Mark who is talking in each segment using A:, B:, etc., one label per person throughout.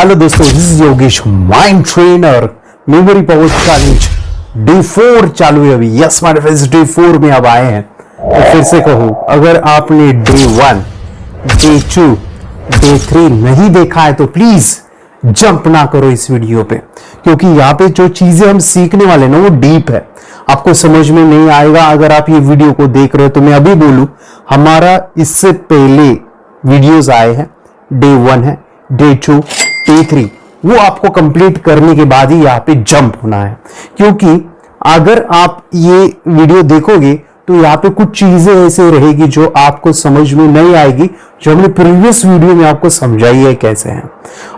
A: Hello दोस्तों, this is Yogesh mind trainer. Memory power challenge day 4 चालू है अभी। यस माय फ्रेंड्स, डे 4 में अब आए हैं। तो फिर से कहूं, अगर आपने डे 1, डे 2, डे 3 नहीं देखा है तो प्लीज जंप ना करो इस वीडियो पे, क्योंकि यहाँ पे जो चीजें हम सीखने वाले ना वो डीप है। आपको समझ में नहीं आएगा अगर आप ये वीडियो को देख रहे हो। तो मैं अभी बोलूं, हमारा इससे पहले वीडियोस आए हैं, डे 1 है, डे 2, डे 3, वो आपको कंप्लीट करने के बाद ही यहाँ पे जंप होना है। क्योंकि अगर आप ये वीडियो देखोगे तो यहाँ पे कुछ चीजें ऐसे रहेगी जो आपको समझ में नहीं आएगी, जो हमने प्रीवियस वीडियो में आपको समझाई है कैसे है।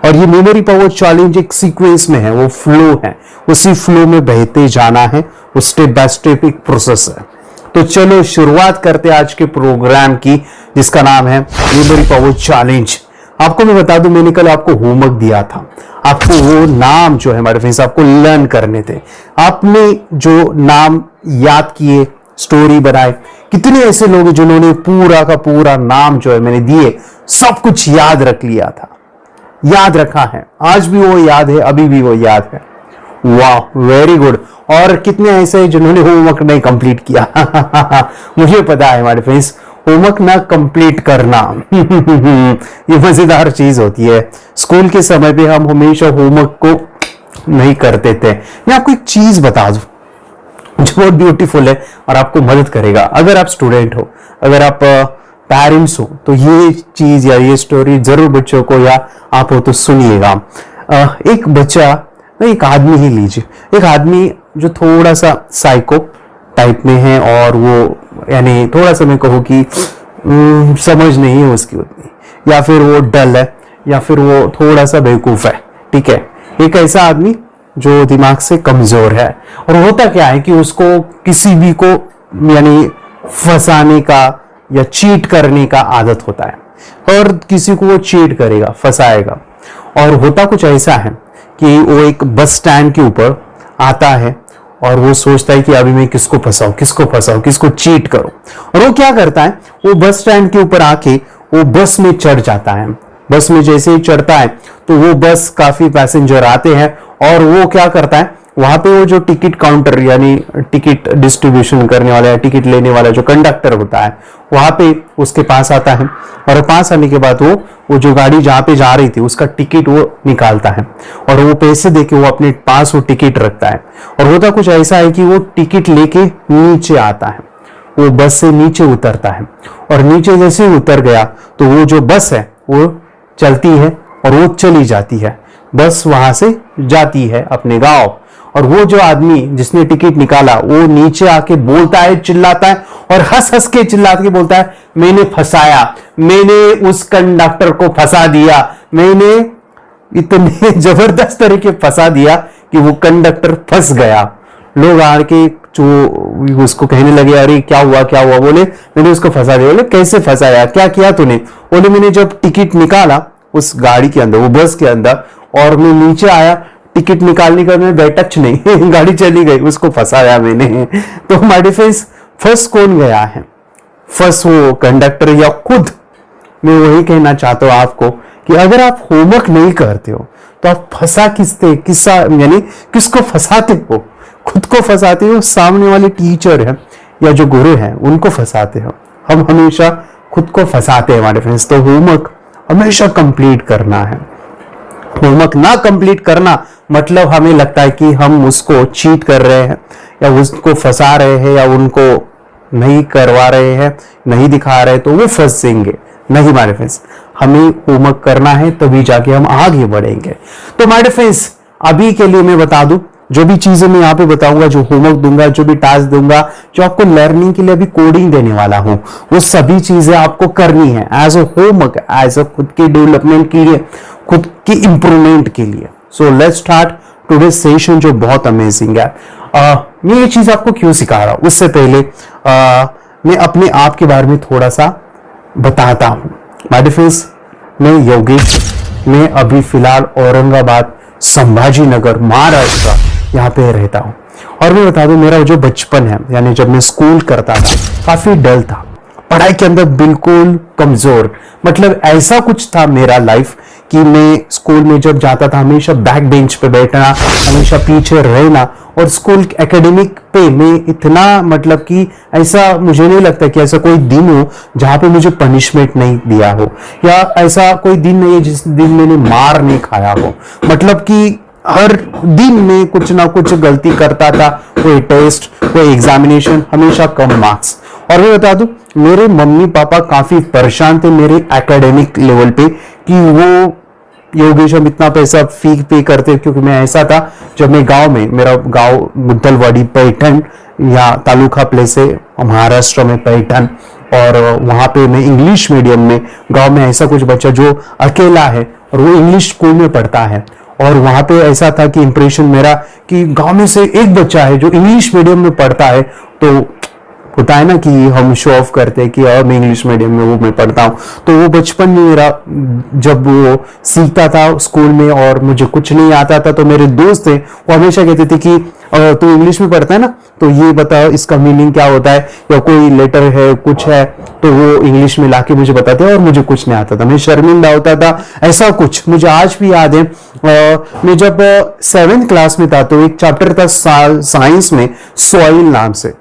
A: और ये मेमोरी पावर चैलेंज एक सीक्वेंस में है, वो फ्लो है, उसी फ्लो में बहते जाना है, वो स्टेप बाय स्टेप एक प्रोसेस है। तो चलो शुरुआत करते हैं आज के प्रोग्राम की, जिसका नाम है मेमोरी पावर चैलेंज। आपको मैं बता दूं, मैंने कल आपको होमवर्क दिया था। आपको वो नाम जो है हमारे फ्रेंड्स आपको लर्न करने थे। आपने जो नाम याद किए, स्टोरी बनाए, कितने ऐसे लोग हैं जिन्होंने पूरा का पूरा नाम जो है मैंने दिए सब कुछ याद रख लिया था, याद रखा है, आज भी वो याद है, अभी भी वो याद है। वाह, वेरी गुड। और कितने ऐसे हैं जिन्होंने होमवर्क नहीं कंप्लीट किया मुझे पता है हमारे फ्रेंड्स, होमवर्क ना कंप्लीट करना ये मजेदार चीज होती है। स्कूल के समय पे हम हमेशा होमवर्क को नहीं करते थे। मैं आपको एक चीज बता दूं जो बहुत ब्यूटीफुल है और आपको मदद करेगा। अगर आप स्टूडेंट हो, अगर आप पेरेंट्स हो, तो ये चीज या ये स्टोरी जरूर बच्चों को या आप हो तो सुनिएगा। एक बच्चा, एक आदमी ही लीजिए, एक आदमी जो थोड़ा सा साइको टाइप में है, और वो यानी थोड़ा सा मैं कहूँ कि समझ नहीं है उसकी उतनी, या फिर वो डल है, या फिर वो थोड़ा सा बेवकूफ है। ठीक है, एक ऐसा आदमी जो दिमाग से कमजोर है। और होता क्या है कि उसको किसी भी को यानी फंसाने का या चीट करने का आदत होता है, और किसी को वो चीट करेगा, फंसाएगा। और होता कुछ ऐसा है कि वो एक बस स्टैंड के ऊपर आता है और वो सोचता है कि अभी मैं किसको फंसाऊं, किसको फंसाऊं, किसको चीट करूं। और वो क्या करता है, वो बस स्टैंड के ऊपर आके वो बस में चढ़ जाता है। बस में जैसे ही चढ़ता है तो वो बस, काफी पैसेंजर आते हैं, और वो क्या करता है, वहां पे वो जो टिकट काउंटर यानी टिकट डिस्ट्रीब्यूशन करने वाला या टिकट लेने वाला जो कंडक्टर होता है, वहां पे उसके पास आता है। और पास आने के बाद वो जो गाड़ी जहां पे जा रही थी उसका टिकट वो निकालता है, और वो पैसे देके वो अपने पास वो टिकट रखता है। और होता कुछ ऐसा है कि वो टिकट लेके नीचे आता है, वो बस से नीचे उतरता है, और नीचे जैसे ही उतर गया तो वो जो बस है वो चलती है और वो चली जाती है। बस वहां से जाती है अपने गांव। और वो जो आदमी जिसने टिकट निकाला वो नीचे आके बोलता है, चिल्लाता है, और हंस हंस के चिल्ला के बोलता है, मैंने फंसाया, मैंने उस कंडक्टर को फंसा दिया, मैंने इतने जबरदस्त तरीके फंसा दिया कि वो कंडक्टर फंस गया। लोग आके जो उसको कहने लगे, अरे क्या हुआ क्या हुआ? बोले मैंने उसको फंसा दिया। बोले कैसे फंसाया, क्या किया तूने? बोले मैंने जब टिकट निकाला उस गाड़ी के अंदर, वो बस के अंदर, और मैं नीचे आया, टिकट निकालने का मैं टच नहीं गाड़ी चली गई, उसको फंसाया मैंने। तो हमारे फ्रेंड्स, फंस कौन गया है? फंस वो कंडक्टर या खुद? मैं वही कहना चाहता हूं आपको कि अगर आप होमवर्क नहीं करते हो तो आप फंसा किस्सा यानी किसको फंसाते हो? खुद को फंसाते हो, सामने वाले टीचर है या जो गुरु है उनको फंसाते हो। हम हमेशा खुद को फंसाते हैं हमारे फ्रेंड्स। तो होमवर्क हमेशा कंप्लीट करना है। होमवर्क ना कंप्लीट करना मतलब हमें लगता है कि हम उसको चीट कर रहे हैं, या उसको फंसा रहे हैं, या उनको नहीं करवा रहे हैं, नहीं दिखा रहे, तो वो फंस जाएंगे। नहीं हमारे फ्रेंड्स, हमें होमवर्क करना है, तभी जाके हम आगे बढ़ेंगे। तो हमारे फ्रेंड्स, अभी के लिए मैं बता दूं, जो भी चीजें मैं यहाँ पे बताऊंगा, जो होमवर्क दूंगा, जो भी टास्क दूंगा, जो आपको लर्निंग के लिए अभी कोडिंग देने वाला हूं, वो सभी चीजें आपको करनी है as a homework, as a खुद के डेवलपमेंट के लिए, खुद की इंप्रूवमेंट के लिए। So let's start today session, जो बहुत अमेजिंग है। मैं ये चीज आपको क्यों सिखा रहा हूं, उससे पहले मैं अपने आप के बारे में थोड़ा सा बताता हूं। माय डियर फ्रेंड्स, मैं योगेश, मैं अभी फिलहाल औरंगाबाद, संभाजी नगर, महाराष्ट्र, यहाँ पे रहता हूँ। और मैं बता दूं, मेरा जो बचपन है, यानी जब मैं स्कूल करता था, काफी डल था, पढ़ाई के अंदर बिल्कुल कमजोर, मतलब ऐसा कुछ था मेरा लाइफ कि मैं स्कूल में जब जाता था हमेशा बैक बेंच पे बैठना, हमेशा पीछे रहना, और स्कूल एकेडमिक पे मैं इतना मतलब कि ऐसा मुझे नहीं लगता कि ऐसा कोई दिन हो जहां पे मुझे पनिशमेंट नहीं दिया हो, या ऐसा कोई दिन नहीं है जिस दिन मैंने मार नहीं खाया हो। मतलब कि हर दिन में कुछ ना कुछ गलती करता था, कोई टेस्ट, कोई एग्जामिनेशन, हमेशा कम मार्क्स। और मैं बता दूं, मेरे मम्मी पापा काफी परेशान थे मेरे एकेडमिक लेवल पे कि वो योगेश हम इतना पैसा फी पे करते, क्योंकि मैं ऐसा था जब मैं गांव में, मेरा गांव मुद्दलवाड़ी पैठन या तालुका प्लेस है महाराष्ट्र में पैठन, और वहां पे मैं इंग्लिश मीडियम में, गांव में ऐसा कुछ बच्चा जो अकेला है और वो इंग्लिश स्कूल में पढ़ता है, और वहां पे ऐसा था कि इंप्रेशन मेरा कि गांव में से एक बच्चा है जो इंग्लिश मीडियम में पढ़ता है, तो होता है ना कि हम शो ऑफ करते हैं कि मैं इंग्लिश मीडियम में वो मैं पढ़ता हूँ। तो वो बचपन में मेरा, जब वो सीखता था स्कूल में और मुझे कुछ नहीं आता था, तो मेरे दोस्त थे वो हमेशा कहते थे कि तू इंग्लिश में पढ़ता है ना, तो ये बता इसका मीनिंग क्या होता है, या कोई लेटर है कुछ है, तो वो इंग्लिश में लाके मुझे बताते, और मुझे कुछ नहीं आता था, मैं शर्मिंदा होता था। ऐसा कुछ मुझे आज भी याद है। मैं जब 7th क्लास में था तो एक चैप्टर था साइंस में सॉइल नाम से,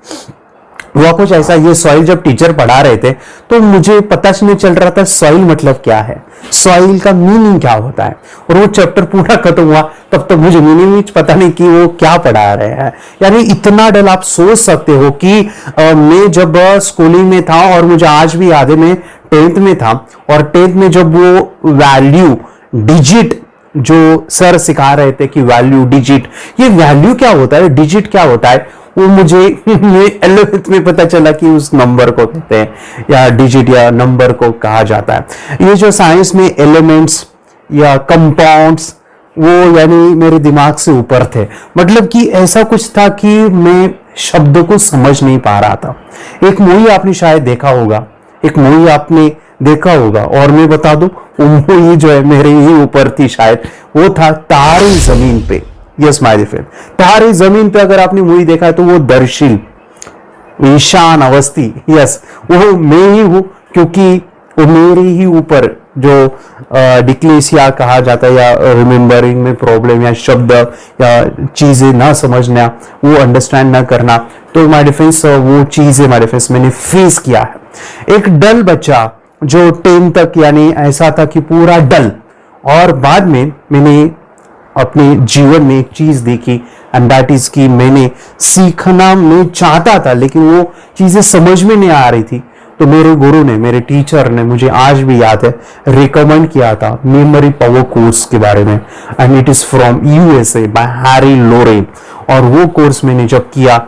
A: हुआ कुछ ऐसा, ये सॉइल जब टीचर पढ़ा रहे थे तो मुझे पता नहीं चल रहा था सॉइल मतलब क्या है, सॉइल का मीनिंग क्या होता है, और वो चैप्टर पूरा खत्म हुआ तब तक मुझे मीनिंग पता नहीं कि वो क्या पढ़ा रहे हैं। यानी इतना डल आप सोच सकते हो कि मैं जब स्कूलिंग में था, और मुझे आज भी याद है मैं 10th में था, और 10th में जब वो वैल्यू डिजिट जो सर सिखा रहे थे कि वैल्यू डिजिट, ये वैल्यू क्या होता है, डिजिट क्या होता है, वो मुझे 11th में पता चला कि उस नंबर को कहते हैं, या डिजिट या नंबर को कहा जाता है। ये जो साइंस में एलिमेंट्स या कंपाउंड्स, वो यानी मेरे दिमाग से ऊपर थे। मतलब कि ऐसा कुछ था कि मैं शब्दों को समझ नहीं पा रहा था। एक मूवी आपने शायद देखा होगा, एक मूवी आपने देखा होगा, और मैं बता दूं वो मूवी जो है मेरे ही ऊपर थी शायद, वो था तारे जमीन पे। यस माय डियर, तारे जमीन पे अगर आपने मूवी देखा है तो वो दर्शिल, ईशान अवस्थी, यस वो मैं ही हूं, क्योंकि वो मेरे ही ऊपर जो डिक्लेसिया कहा जाता है, या रिमेम्बरिंग में प्रॉब्लम, या शब्द या चीजें ना समझना, वो अंडरस्टैंड ना करना, तो माय डिफेंस वो चीजें माय डिफेंस मैंने फेस किया है। एक डल बच्चा जो 10 तक, यानी ऐसा था कि पूरा डल, और बाद में मैंने अपने जीवन में एक चीज देखी, एंड दैट इज कि मैंने सीखना मैं चाहता था लेकिन वो चीजें समझ में नहीं आ रही थी, तो मेरे गुरु ने, मेरे टीचर ने, मुझे आज भी याद है, रिकमेंड किया था मेमोरी पावर कोर्स के बारे में, and it is from USA by Harry Loren. और वो कोर्स मैंने जब किया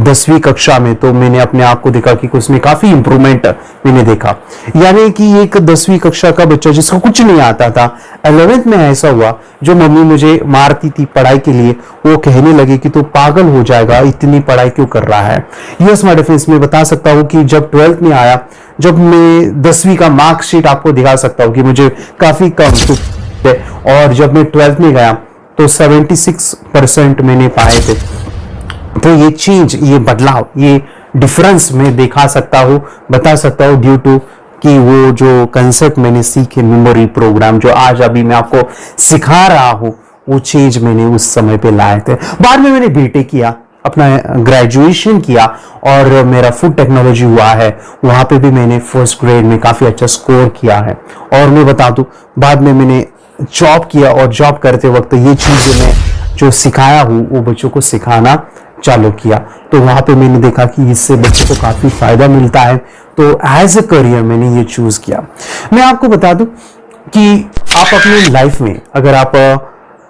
A: 10वीं कक्षा में, तो मैंने अपने आप को देखा कि उसमें काफी इंप्रूवमेंट मैंने देखा। यानी कि एक 10वीं कक्षा का बच्चा जिसको कुछ नहीं आता था, 11th में ऐसा हुआ, जो मम्मी मुझे मारती थी पढ़ाई के लिए, वो कहने लगे कि तू पागल हो जाएगा, इतनी पढ़ाई क्यों कर रहा है। यस माय डिफेंस में बता सकता हूँ कि जब 12th में आया, जब मैं 10वीं का मार्कशीट आपको दिखा सकता हूँ कि मुझे काफी कम थे, और जब मैं 12th में गया तो 76% मैंने पाए थे। तो ये चेंज, ये बदलाव, ये डिफरेंस मैं दिखा सकता हूँ, बता सकता हूँ, ड्यू टू कि वो जो कंसेप्ट मैंने सीखे, मेमोरी प्रोग्राम जो आज अभी मैं आपको सिखा रहा हूँ, वो चेंज मैंने उस समय पे लाए थे। बाद में मैंने बीटेक किया, अपना ग्रेजुएशन किया, और मेरा फूड टेक्नोलॉजी हुआ है, वहां पे भी मैंने फर्स्ट ग्रेड में काफी अच्छा स्कोर किया है। और मैं बता दूं, बाद में मैंने जॉब किया, और जॉब करते वक्त ये चीजें मैं जो सिखाया हूँ वो बच्चों को सिखाना चालू किया, तो वहां पे मैंने देखा कि इससे बच्चों को काफी फायदा मिलता है, तो एज ए करियर मैंने ये चूज किया। मैं आपको बता दूं कि आप अपनी लाइफ में अगर आप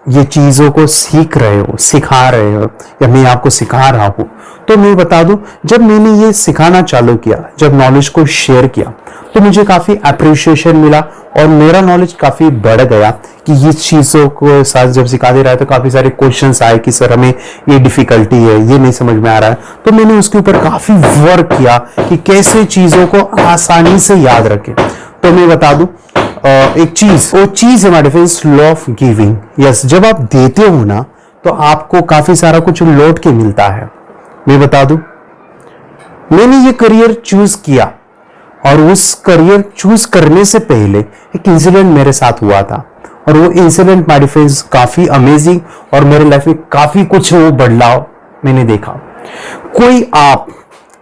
A: ये चीजों को सीख रहे हो, सिखा रहे हो, या मैं आपको सिखा रहा हूं, तो मैं बता दूं, जब मैंने ये सिखाना चालू किया, जब नॉलेज को शेयर किया, तो मुझे काफी अप्रिशिएशन मिला, और मेरा नॉलेज काफी बढ़ गया कि ये चीजों को साथ जब सिखाते रहा तो काफी सारे क्वेश्चंस आए कि सर हमें ये डिफिकल्टी है, ये नहीं समझ में आ रहा है, तो मैंने उसके ऊपर काफी वर्क किया कि कैसे चीजों को आसानी से याद रखें। तो मैं बता दूं, एक चीज, वो चीज है my defence, law of giving. Yes, जब आप देते हो ना तो आपको काफी सारा कुछ लौट के मिलता है। मैं बता दूं, मैंने ये करियर चूज किया, और उस करियर चूज करने से पहले एक इंसिडेंट मेरे साथ हुआ था। और वो इंसिडेंट माय फ्रेंड्स काफी अमेजिंग और मेरे लाइफ में काफी कुछ वो बदलाव मैंने देखा। कोई आप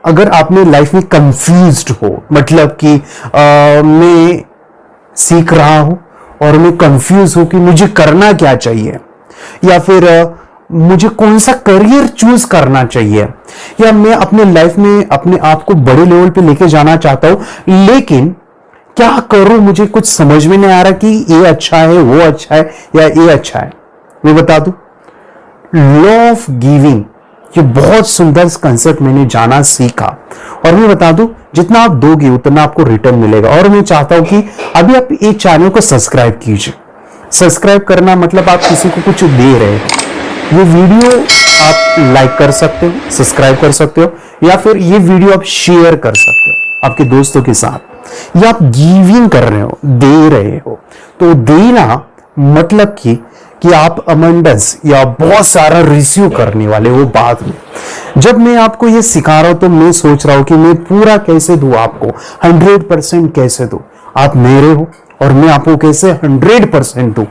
A: अगर आपने लाइफ में कंफ्यूज्ड हो, मतलब कि मैं सीख रहा हूं और मैं कंफ्यूज हूं कि मुझे करना क्या चाहिए, या फिर मुझे कौन सा करियर चूज करना चाहिए, या मैं अपने लाइफ में अपने आप को बड़े लेवल पे लेके जाना चाहता हूं लेकिन क्या करूं, मुझे कुछ समझ में नहीं आ रहा कि ये अच्छा है, वो अच्छा है, या ये अच्छा है। मैं बता दूं, लॉ ऑफ गिविंग, ये बहुत सुंदर कंसेप्ट मैंने जाना सीखा, और मैं बता दूं जितना आप दोगे उतना आपको रिटर्न मिलेगा। और मैं चाहता हूं कि अभी आप ये चैनल को सब्सक्राइब कीजिए। सब्सक्राइब करना मतलब आप किसी को कुछ दे रहे हैं। ये वीडियो आप लाइक कर सकते हो, सब्सक्राइब कर सकते हो, या फिर ये वीडियो आप शेयर कर सकते हो आपके दोस्तों के साथ। या आप गिविंग कर रहे हो, दे रहे हो, तो देना मतलब कि आप अमेंडेंस या बहुत सारा रिसीव करने वाले हो बाद में। जब मैं आपको ये सिखा रहा हूं तो मैं सोच रहा हूं कि मैं पूरा कैसे दूं आपको, 100% कैसे दूं। आप मेरे हो और मैं आपको कैसे 100% दूं।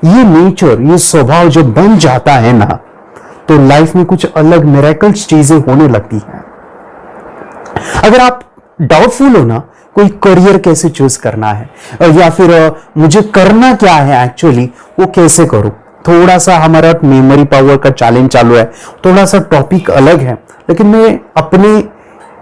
A: ये नेचर, ये स्वभाव जब बन जाता है ना, तो लाइफ में कुछ अलग मिरेकल्स चीजें होने लगती हैं। अगर आप डाउटफुल हो ना, कोई करियर कैसे चूज करना है, या फिर मुझे करना क्या है एक्चुअली, वो कैसे करूं, थोड़ा सा हमारा मेमोरी पावर का चैलेंज चालू है, थोड़ा सा टॉपिक अलग है, लेकिन मैं अपने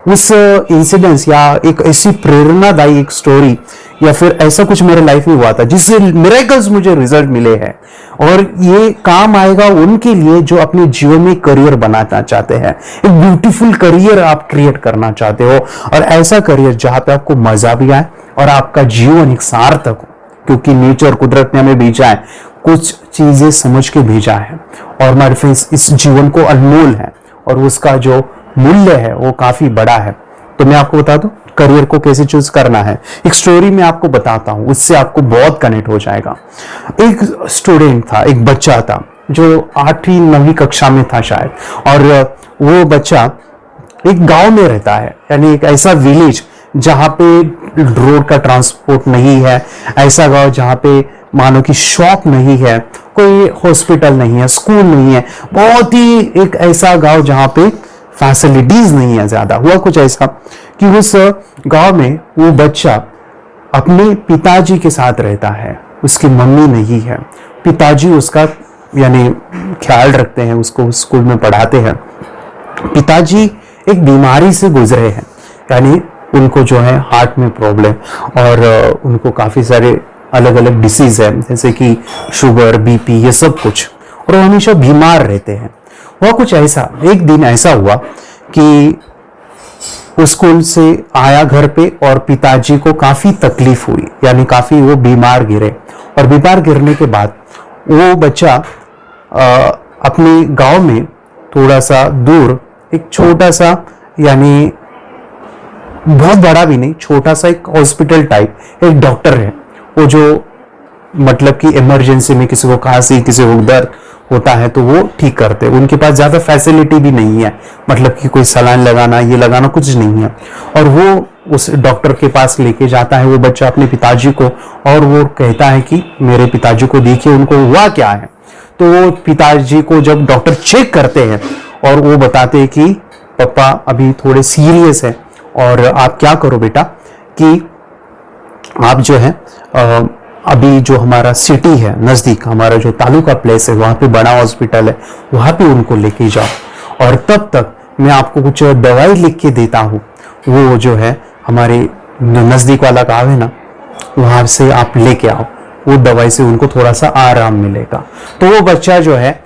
A: उस इंसिडेंस या एक ऐसी प्रेरणादायी एक स्टोरी या फिर ऐसा कुछ मेरे लाइफ में हुआ था जिससे मिरेकल्स मुझे रिजल्ट मिले हैं, और ये काम आएगा उनके लिए जो अपने जीवन में करियर बनाना चाहते हैं। एक ब्यूटीफुल करियर आप क्रिएट करना चाहते हो, और ऐसा करियर जहां पे आपको मजा भी आए और आपका जीवन एक सार्थक हो, क्योंकि नेचर, कुदरत ने हमें भेजा है, कुछ चीजें समझ के भेजा है, और हमारे फ्रेंड्स इस जीवन को अनमोल है और उसका जो मूल्य है वो काफी बड़ा है। तो मैं आपको बता दूं करियर को कैसे चूज करना है। एक स्टोरी मैं आपको बताता हूं, उससे आपको बहुत कनेक्ट हो जाएगा। एक स्टूडेंट था, एक बच्चा था जो 8वीं 9वीं कक्षा में था शायद, और वो बच्चा एक गांव में रहता है, यानी एक ऐसा विलेज जहां पे रोड का ट्रांसपोर्ट नहीं है, ऐसा गांव जहां पे मानो कि शॉप नहीं है, कोई हॉस्पिटल नहीं है, स्कूल नहीं है, बहुत ही एक ऐसा गांव जहां पे फैसिलिटीज नहीं है ज्यादा। हुआ कुछ ऐसा कि उस गांव में वो बच्चा अपने पिताजी के साथ रहता है, उसकी मम्मी नहीं है, पिताजी उसका यानी ख्याल रखते हैं, उसको स्कूल में पढ़ाते हैं। पिताजी एक बीमारी से गुजरे हैं, यानी उनको जो है हार्ट में प्रॉब्लम, और उनको काफी सारे अलग अलग डिसीज है, जैसे कि शुगर, बीपी, ये सब कुछ, और वो हमेशा बीमार रहते हैं। वह कुछ ऐसा, एक दिन ऐसा हुआ कि वो स्कूल से आया घर पे और पिताजी को काफी तकलीफ हुई, यानी काफी वो बीमार गिरे, और बीमार गिरने के बाद वो बच्चा अपने गांव में थोड़ा सा दूर एक छोटा सा, यानी बहुत बड़ा भी नहीं, छोटा सा एक हॉस्पिटल टाइप, एक डॉक्टर है वो जो मतलब कि इमरजेंसी में किसी को खांसी, किसी को दर्द होता है तो वो ठीक करते हैं। उनके पास ज्यादा फैसिलिटी भी नहीं है, मतलब कि कोई सलाइन लगाना, ये लगाना कुछ नहीं है, और वो उस डॉक्टर के पास लेके जाता है वो बच्चा अपने पिताजी को, और वो कहता है कि मेरे पिताजी को देखिए उनको हुआ क्या है। तो वो पिताजी को जब डॉक्टर चेक करते हैं और वो बताते हैं कि पापा अभी थोड़े सीरियस है, और आप क्या करो बेटा कि आप जो है अभी जो हमारा सिटी है नजदीक, हमारा जो तालुका प्लेस है, वहां पे बड़ा हॉस्पिटल है, वहां पे उनको लेके जाओ, और तब तक मैं आपको कुछ दवाई लिख के देता हूँ, वो जो है हमारे नजदीक वाला गाँव है ना, वहां से आप लेके आओ, वो दवाई से उनको थोड़ा सा आराम मिलेगा। तो वो बच्चा जो है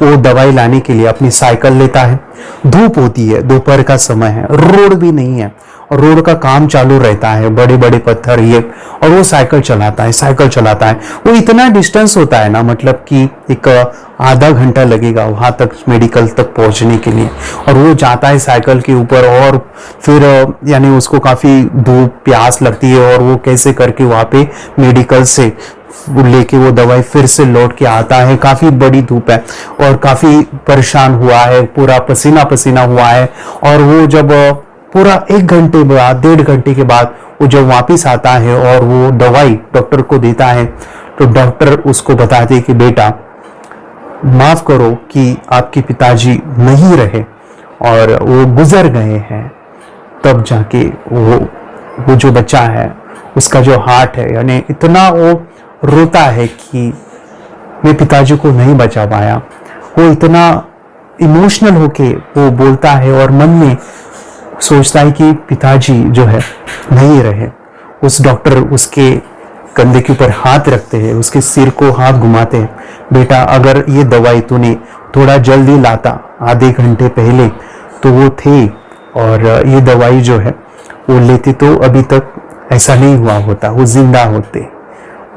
A: वो दवाई लाने के लिए अपनी साइकिल लेता है। धूप होती है, दोपहर का समय है, रोड भी नहीं है, और रोड का काम चालू रहता है, बड़े बड़े पत्थर ये, और वो साइकिल चलाता है। वो इतना डिस्टेंस होता है ना, मतलब कि एक आधा घंटा लगेगा वहां तक मेडिकल तक पहुंचने के लिए, और वो जाता है साइकिल के ऊपर, और फिर यानी उसको काफी धूप प्यास लगती है, और वो कैसे करके वहां पे मेडिकल से लेके वो दवाई फिर से लौट के आता है। काफी बड़ी धूप है और काफी परेशान हुआ है, पूरा पसीना पसीना हुआ है, और वो जब पूरा 1 घंटे बाद, 1.5 घंटे के बाद वो जब वापिस आता है और वो दवाई डॉक्टर को देता है, तो डॉक्टर उसको बताते कि बेटा माफ करो कि आपके पिताजी नहीं रहे और वो गुजर गए हैं। तब जाके वो जो बच्चा है उसका जो हार्ट है यानी इतना वो रोता है कि मैं पिताजी को नहीं बचा पाया। वो इतना इमोशनल होके वो बोलता है और मन में सोचता है कि पिताजी जो है नहीं रहे। उस डॉक्टर उसके कंधे के ऊपर हाथ रखते हैं, उसके सिर को हाथ घुमाते हैं, बेटा अगर ये दवाई तूने थोड़ा जल्दी लाता आधे घंटे पहले तो वो थे और ये दवाई जो है वो लेते तो अभी तक ऐसा नहीं हुआ होता, वो जिंदा होते।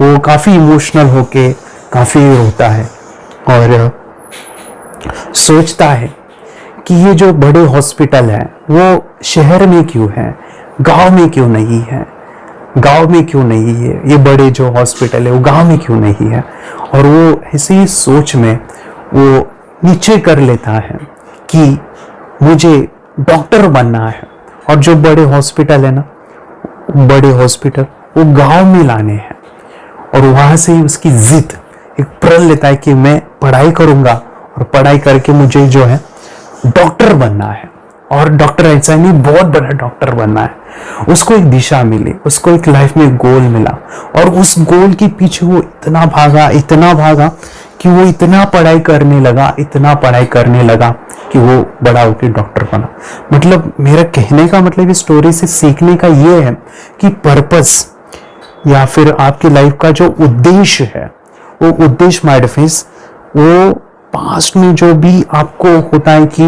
A: वो काफ़ी इमोशनल होके काफ़ी रोता है और सोचता है कि ये जो बड़े हॉस्पिटल है वो शहर में क्यों है, गांव में क्यों नहीं है, गांव में क्यों नहीं है, ये बड़े जो हॉस्पिटल है वो गांव में क्यों नहीं है। और वो ऐसी सोच में वो नीचे कर लेता है कि मुझे डॉक्टर बनना है और जो बड़े हॉस्पिटल है ना, बड़े हॉस्पिटल वो गांव में लाने हैं। और वहां से ही उसकी जिद एक प्रण लेता है कि मैं पढ़ाई करूंगा और पढ़ाई करके मुझे जो है डॉक्टर बनना है। और डॉक्टर ऐसा नहीं, बहुत बड़ा डॉक्टर बनना है। उसको एक दिशा मिली, उसको एक लाइफ में गोल मिला और उस गोल के पीछे वो इतना भागा कि वो इतना पढ़ाई करने लगा, इतना पढ़ाई करने लगा कि वो बड़ा होकर डॉक्टर बना। मतलब मेरा कहने का मतलब इस स्टोरी से सीखने का ये है कि पर्पस या फिर आपकी लाइफ का जो उद्देश्य है वो उद्देश्य माय डिफेंस वो पास्ट में जो भी आपको होता है कि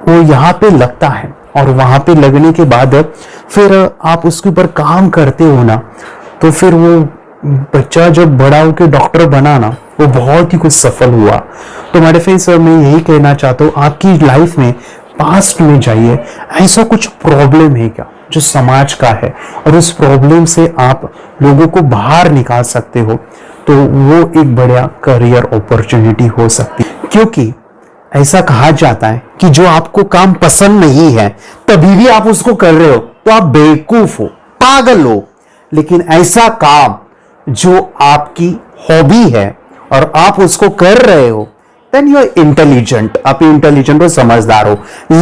A: वो यहाँ पे लगता है और वहां पे लगने के बाद फिर आप उसके ऊपर काम करते हो ना, तो फिर वो बच्चा जब बड़ा होकर डॉक्टर बना ना वो बहुत ही कुछ सफल हुआ। तो मेरे फ्रेंड्स मैं यही कहना चाहता हूँ, आपकी लाइफ में पास्ट में जाइए, ऐसा कुछ प्रॉब्लम है क्या जो समाज का है और उस प्रॉब्लम से आप लोगों को बाहर निकाल सकते हो, तो वो एक बड़ा करियर अपॉर्चुनिटी हो सकती है। क्योंकि ऐसा कहा जाता है कि जो आपको काम पसंद नहीं है तभी भी आप उसको कर रहे हो तो आप बेवकूफ हो, पागल हो। लेकिन ऐसा काम जो आपकी हॉबी है और आप उसको कर रहे हो देन यू आर इंटेलिजेंट, आप इंटेलिजेंट हो, समझदार हो।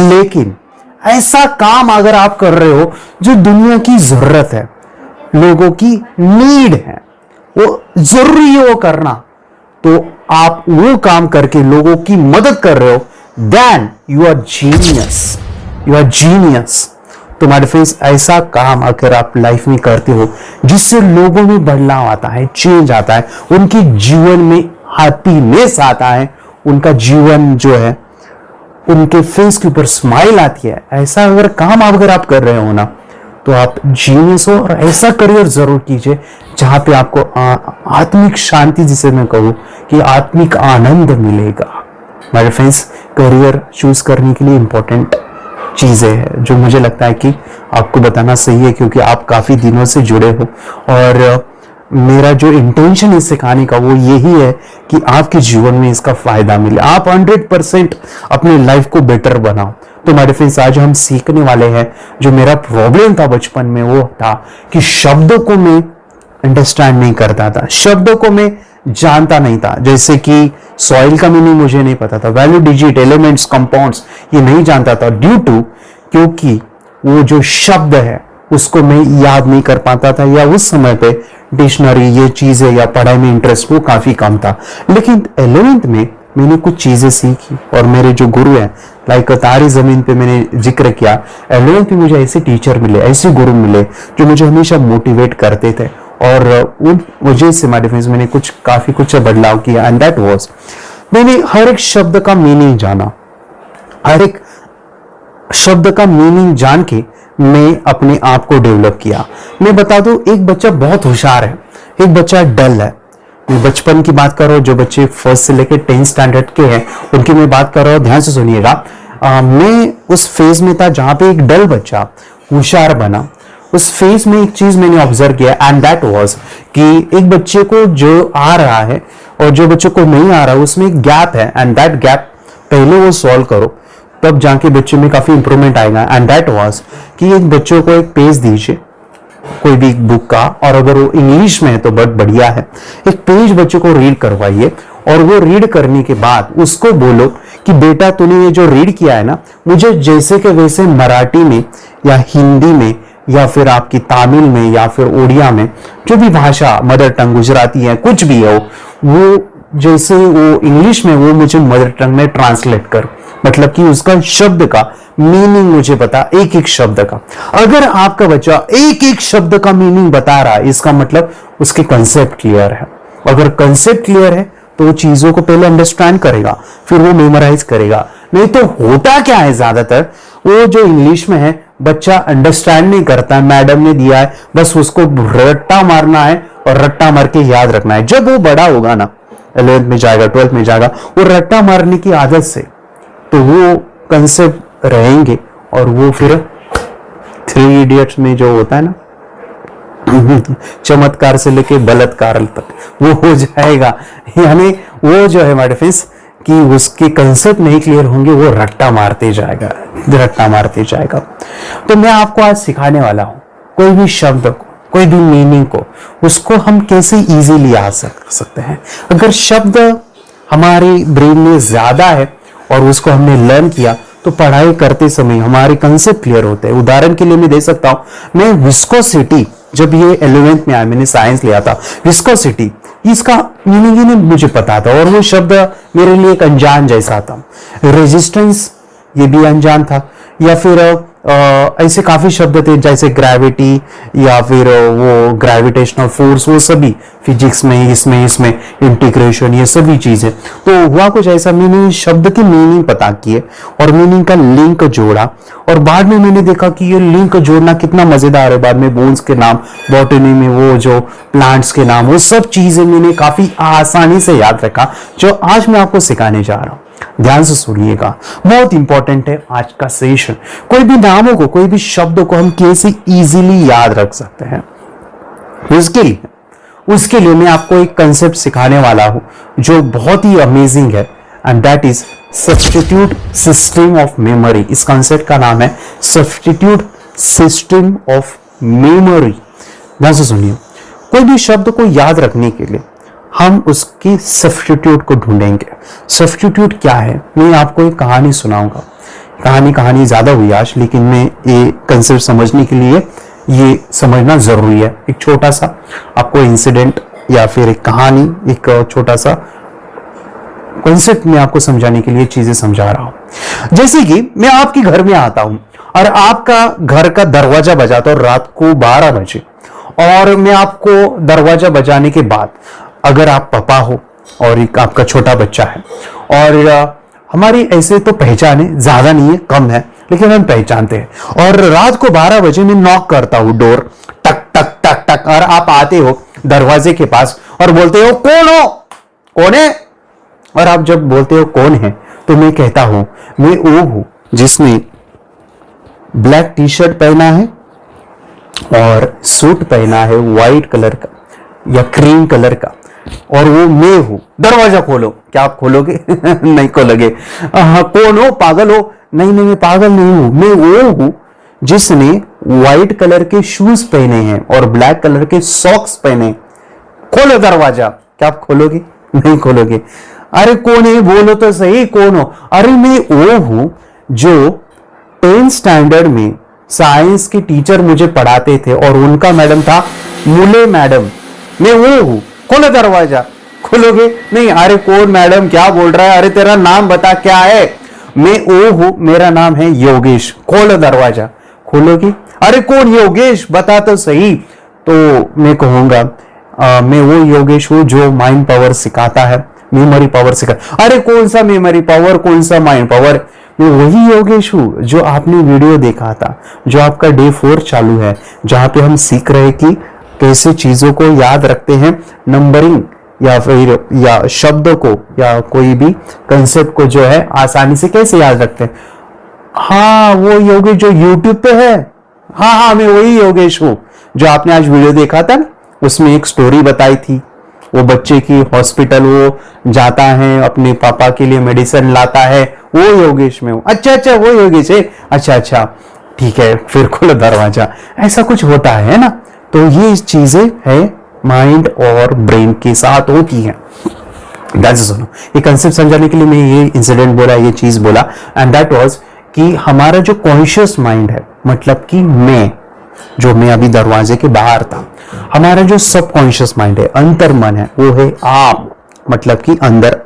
A: लेकिन ऐसा काम अगर आप कर रहे हो जो दुनिया की जरूरत है, लोगों की नीड है, वो जरूरी है वो करना, तो आप वो काम करके लोगों की मदद कर रहे हो, then you are genius, you are genius. तो मेरे फ्रेंड्स ऐसा काम अगर आप लाइफ में करते हो जिससे लोगों में बदलाव आता है, चेंज आता है, उनके जीवन में हैप्पीनेस आता है, उनका जीवन जो है उनके फेस के ऊपर स्माइल आती है, ऐसा अगर काम अगर आप कर रहे हो ना तो आप जीनियस हो। और ऐसा करियर जरूर कीजिए जहां पे आपको आत्मिक शांति, जिसे मैं कहूँ कि आत्मिक आनंद मिलेगा। मेरे फ्रेंड्स करियर चूज करने के लिए इंपॉर्टेंट चीजें हैं जो मुझे लगता है कि आपको बताना सही है, क्योंकि आप काफी दिनों से जुड़े हो और मेरा जो इंटेंशन है सिखाने का वो यही है कि आपके जीवन में इसका फायदा मिले, आप 100% अपनी लाइफ को बेटर बनाओ। तो मेरे फ्रेंड्स आज हम सीखने वाले हैं, जो मेरा प्रॉब्लम था बचपन में वो था कि शब्दों को मैं अंडरस्टैंड नहीं करता था, शब्दों को मैं जानता नहीं था। जैसे कि सॉइल का मीनिंग मुझे नहीं पता था, वैल्यू डिजिट, एलिमेंट्स, कंपाउंड्स ये नहीं जानता था ड्यू टू क्योंकि वो जो शब्द है उसको मैं याद नहीं कर पाता था, या उस समय पे डिक्शनरी ये चीजें या पढ़ाई में इंटरेस्ट वो काफी कम था। लेकिन 11th में मैंने कुछ चीजें सीखी और मेरे जो गुरु हैं, लाइक तारी जमीन पे मैंने जिक्र किया, 11th में मुझे ऐसे टीचर मिले, ऐसे गुरु मिले जो मुझे हमेशा मोटिवेट करते थे और उन वजह से मेरे फ्रेंड्स मैंने काफी कुछ बदलाव किया। एंड दैट वाज मैंने हर एक शब्द का मीनिंग जाना, हर एक शब्द का मीनिंग जान के मैं अपने आप को डेवलप किया। मैं बता दूं, एक बच्चा बहुत होशियार है, एक बच्चा डल है। मैं बचपन की बात कर रहा हूँ, जो बच्चे 1st से लेकर 10th स्टैंडर्ड के हैं उनकी मैं बात कर रहा हूँ, ध्यान से सुनिएगा। मैं उस फेज में था जहां पे एक डल बच्चा होशियार बना। उस फेज में एक चीज मैंने ऑब्जर्व किया एंड दैट वाज कि एक बच्चे को जो आ रहा है और जो बच्चे को नहीं आ रहा है उसमें एक गैप है, एंड दैट गैप पहले वो सॉल्व करो तब जाके बच्चे में काफी इंप्रूवमेंट आएगा। एंड दैट वाज कि एक बच्चों को एक पेज दीजिए कोई भी बुक का, और अगर वो इंग्लिश में है तो बहुत बढ़िया है। एक पेज बच्चे को रीड करवाइए और वो रीड करने के बाद उसको बोलो कि बेटा तूने ये जो रीड किया है ना, मुझे जैसे के वैसे मराठी में या हिंदी में या फिर आपकी तमिल में या फिर उड़िया में, जो भी भाषा मदर टंग गुजराती है कुछ भी है वो जैसे वो इंग्लिश में वो मुझे मदर टंग में ट्रांसलेट कर, मतलब कि उसका शब्द का मीनिंग मुझे बता, एक एक शब्द का। अगर आपका बच्चा एक एक शब्द का मीनिंग बता रहा है, इसका मतलब उसके कंसेप्ट क्लियर है। अगर कंसेप्ट क्लियर है तो वो चीजों को पहले अंडरस्टैंड करेगा, फिर वो मेमोराइज करेगा। नहीं तो होता क्या है, ज्यादातर वो जो इंग्लिश में है बच्चा अंडरस्टैंड नहीं करता है, मैडम ने दिया है बस उसको रट्टा मारना है और रट्टा मार के याद रखना है। जब वो बड़ा होगा ना, 11th में जाएगा 12th में जाएगा, वो रट्टा मारने की आदत से तो वो कंसेप्ट रहेंगे और वो फिर 3 इडियट्स में जो होता है ना चमत्कार से लेके बलात्कार तक वो हो जाएगा। यानी वो जो है माय फ्रेंड्स कि उसके कंसेप्ट नहीं क्लियर होंगे, वो रट्टा मारते जाएगा, रट्टा मारते जाएगा। तो मैं आपको आज सिखाने वाला हूं कोई भी शब्द को, कोई भी मीनिंग को, उसको हम कैसे इजीली याद सकते हैं। अगर शब्द हमारे ब्रेन में ज्यादा है और उसको हमने लर्न किया तो पढ़ाई करते समय हमारे कंसेप्ट क्लियर होते हैं। उदाहरण के लिए मैं दे सकता हूं, मैं विस्कोसिटी, जब ये 11th में आया मैंने साइंस लिया था, विस्कोसिटी इसका मीनिंग ही नहीं मुझे पता था और वो शब्द मेरे लिए एक अनजान जैसा था। रेजिस्टेंस ये भी अनजान था, या फिर ऐसे काफी शब्द थे जैसे ग्रेविटी या फिर वो ग्रेविटेशनल फोर्स, वो सभी फिजिक्स में इसमें इंटीग्रेशन, ये सभी चीजें। तो हुआ कुछ ऐसा, मैंने शब्द की मीनिंग पता किए और मीनिंग का लिंक जोड़ा और बाद में मैंने देखा कि ये लिंक जोड़ना कितना मजेदार है। बाद में बोन्स के नाम, बॉटनी में वो जो प्लांट्स के नाम, वो सब चीजें मैंने काफी आसानी से याद रखा, जो आज मैं आपको सिखाने जा रहा हूं। ध्यान से सुनिएगा, बहुत इंपॉर्टेंट है आज का सेशन। कोई भी नामों को, कोई भी शब्दों को हम कैसे इजीली याद रख सकते हैं, उसके लिए मैं आपको एक कंसेप्ट सिखाने वाला हूं जो बहुत ही अमेजिंग है, and that is substitute system of memory. इस कंसेप्ट का नाम है सब्स्टिट्यूट सिस्टम ऑफ मेमोरी। ध्यान से सुनिए, कोई भी शब्द को याद रखने के लिए हम उसकी सब्स्टिट्यूट को ढूंढेंगे। सब्स्टिट्यूट क्या है, मैं आपको एक कहानी सुनाऊंगा। कहानी ज्यादा हुई आज, लेकिन मैं ये कंसेप्ट समझने के लिए ये समझना जरूरी है। एक छोटा सा आपको इंसिडेंट या फिर एक कहानी, एक छोटा सा कंसेप्ट में आपको समझाने के लिए चीजें समझा रहा हूं। जैसे कि मैं आपके घर में आता हूं और आपका घर का दरवाजा बजाता हूं रात को 12 बजे, और मैं आपको दरवाजा बजाने के बाद, अगर आप पापा हो और एक आपका छोटा बच्चा है, और हमारी ऐसे तो पहचान है, ज्यादा नहीं है, कम है, लेकिन हम पहचानते हैं, और रात को 12 बजे मैं नॉक करता हूं, डोर टक टक टक टक, और आप आते हो दरवाजे के पास और बोलते हो कौन हो, कौन है। और आप जब बोलते हो कौन है तो मैं कहता हूं मैं वो हूं जिसने ब्लैक टी शर्ट पहना है और सूट पहना है व्हाइट कलर का या क्रीम कलर का, और वो मैं हूं। दरवाजा खोलो। क्या आप खोलोगे? नहीं खोलोगे। कौन हो, पागल हो? नहीं नहीं, मैं पागल नहीं हूं, मैं वो हूं जिसने व्हाइट कलर के शूज पहने हैं और ब्लैक कलर के सॉक्स पहने। खोलो दरवाजा। क्या आप खोलोगे? नहीं खोलोगे। अरे कौन है, बोलो तो सही, कौन हो? अरे मैं वो हूं जो 10th स्टैंडर्ड में साइंस के टीचर मुझे पढ़ाते थे और उनका मैडम था मुले मैडम। मैं वो हूं। खोलो दरवाजा। खोलोगे? नहीं। अरे कौन मैडम, क्या बोल रहा है? अरे तेरा नाम बता, क्या है? मैं वो हूं, मेरा नाम है योगेश। खोलो दरवाजा। खोलोगे? अरे कौन योगेश, बता तो सही। तो मैं कहूंगा मैं वो योगेश हूं जो माइंड पावर सिखाता है, मेमोरी पावर सिखाता। अरे कौन सा मेमोरी पावर, कौन सा माइंड पावर? मैं वही योगेश हूं जो आपने वीडियो देखा था, जो आपका डे 4 चालू है, जहां पे हम सीख रहे कि कैसे चीजों को याद रखते हैं, नंबरिंग या फिर या शब्दों को या कोई भी कंसेप्ट को जो है आसानी से कैसे याद रखते हैं। हाँ, वो योगेश जो यूट्यूब पे है। हाँ, मैं वही योगेश हूं जो आपने आज वीडियो देखा था ना, उसमें एक स्टोरी बताई थी। वो बच्चे की हॉस्पिटल वो जाता है, अपने पापा के लिए मेडिसिन लाता है, वो योगेश में हूं। अच्छा, वो योगेश है। अच्छा, ठीक है, फिर खोलो दरवाजा। ऐसा कुछ होता है ना। तो ये चीजें है माइंड और ब्रेन के साथ होती हैं। सुनो, ये कंसेप्ट समझाने के लिए मैं ये इंसिडेंट बोला, ये चीज बोला, एंड दैट वाज कि हमारा जो कॉन्शियस माइंड है, मतलब कि मैं अभी दरवाजे के बाहर था, हमारा जो सबकॉन्शियस माइंड है, अंतर मन है, वो है आप, मतलब कि अंदर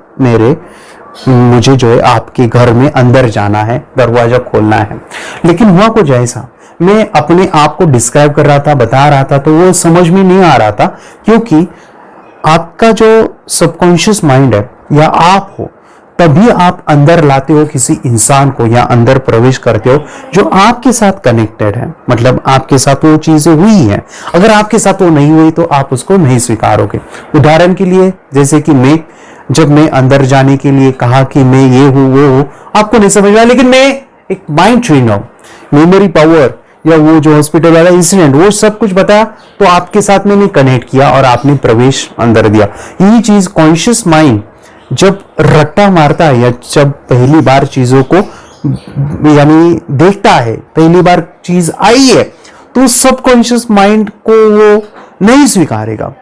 A: मुझे जो है आपके घर में अंदर जाना है, दरवाजा खोलना है। लेकिन हुआ कुछ ऐसा, मैं अपने आप को डिस्क्राइब कर रहा था, बता रहा था, तो वो समझ में नहीं आ रहा था, क्योंकि आपका जो सबकॉन्शियस माइंड है या आप हो, तभी आप अंदर लाते हो किसी इंसान को या अंदर प्रवेश करते हो जो आपके साथ कनेक्टेड है, मतलब आपके साथ वो चीजें हुई हैं। अगर आपके साथ वो नहीं हुई तो आप उसको नहीं स्वीकारोगे। उदाहरण के लिए, जैसे कि जब मैं अंदर जाने के लिए कहा कि मैं ये हूं वो हूं, आपको नहीं समझ आया, लेकिन मैं एक माइंड ट्रेनर हूं, मेमोरी पावर या वो जो हॉस्पिटल वाला इंसिडेंट, वो सब कुछ बताया, तो आपके साथ मैंने कनेक्ट किया और आपने प्रवेश अंदर दिया। यही चीज कॉन्शियस माइंड जब रट्टा मारता है या जब पहली बार चीजों को यानी देखता है, पहली बार चीज आई है, तो सबकॉन्शियस माइंड को वो नहीं स्वीकारेगा।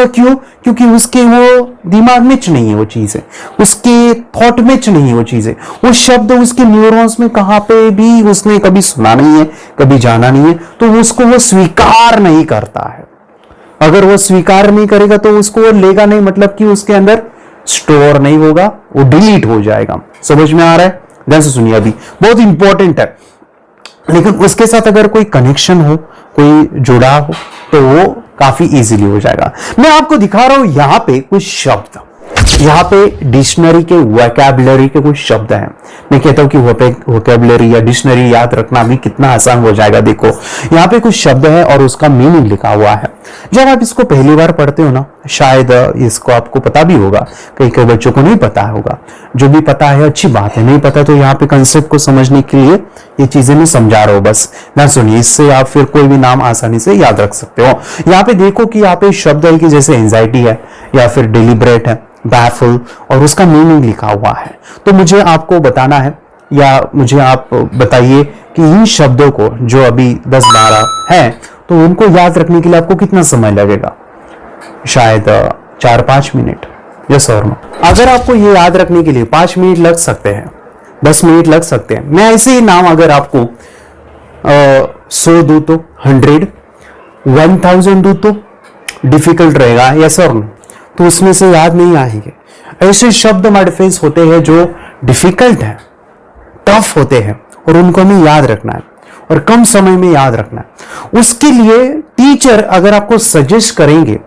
A: क्यों? क्योंकि उसके वो दिमाग में नहीं है वो चीजें, उसके थॉट में नहीं है वो चीजें, वो शब्द उसके न्यूरॉन्स में कहां पे भी उसने कभी सुना नहीं है, कभी जाना नहीं है, तो उसको वो स्वीकार नहीं करता है। अगर वो स्वीकार नहीं करेगा तो उसको वो लेगा नहीं, मतलब कि उसके अंदर स्टोर नहीं होगा, वो डिलीट हो जाएगा। समझ में आ रहा है? ध्यान से सुनिए, अभी बहुत इंपॉर्टेंट है। लेकिन उसके साथ अगर कोई कनेक्शन हो, कोई जुड़ा हो, तो वो काफी इजीली हो जाएगा। मैं आपको दिखा रहा हूं यहां पे कुछ शब्द, यहाँ पे डिक्शनरी के वोकैबुलरी के कुछ शब्द हैं। मैं कहता हूं कि वोकैबुलरी या डिक्शनरी याद रखना भी कितना आसान हो जाएगा। देखो यहाँ पे कुछ शब्द है और उसका मीनिंग लिखा हुआ है। जब आप इसको पहली बार पढ़ते हो ना, शायद इसको आपको पता भी होगा, कई बच्चों को नहीं पता होगा। जो भी पता है अच्छी बात है, नहीं पता तो यहाँ पे कंसेप्ट को समझने के लिए ये चीजें मैं समझा रहा हूं बस ना। सुनिए, इससे आप फिर कोई भी नाम आसानी से याद रख सकते हो। यहाँ पे देखो कि यहाँ पे शब्द है कि जैसे एंजाइटी है या फिर डिलिब्रेट है, बैफुल, और उसका मीनिंग लिखा हुआ है। तो मुझे आपको बताना है या मुझे आप बताइए कि इन शब्दों को जो अभी 10-12 है, तो उनको याद रखने के लिए आपको कितना समय लगेगा? शायद 4-5 मिनट। यस और नो? अगर आपको ये याद रखने के लिए 5 मिनट लग सकते हैं, 10 मिनट लग सकते हैं। मैं ऐसे ही नाम अगर आपको 100 दूं तो 100, 1000 दूं तो डिफिकल्ट रहेगा। यस और नो? तो उसमें से याद नहीं आएंगे। ऐसे शब्द हमारे फेस होते हैं जो डिफिकल्ट है, टफ होते हैं, और उनको हमें याद रखना है और कम समय में याद रखना है। उसके लिए टीचर अगर आपको सजेस्ट करेंगे,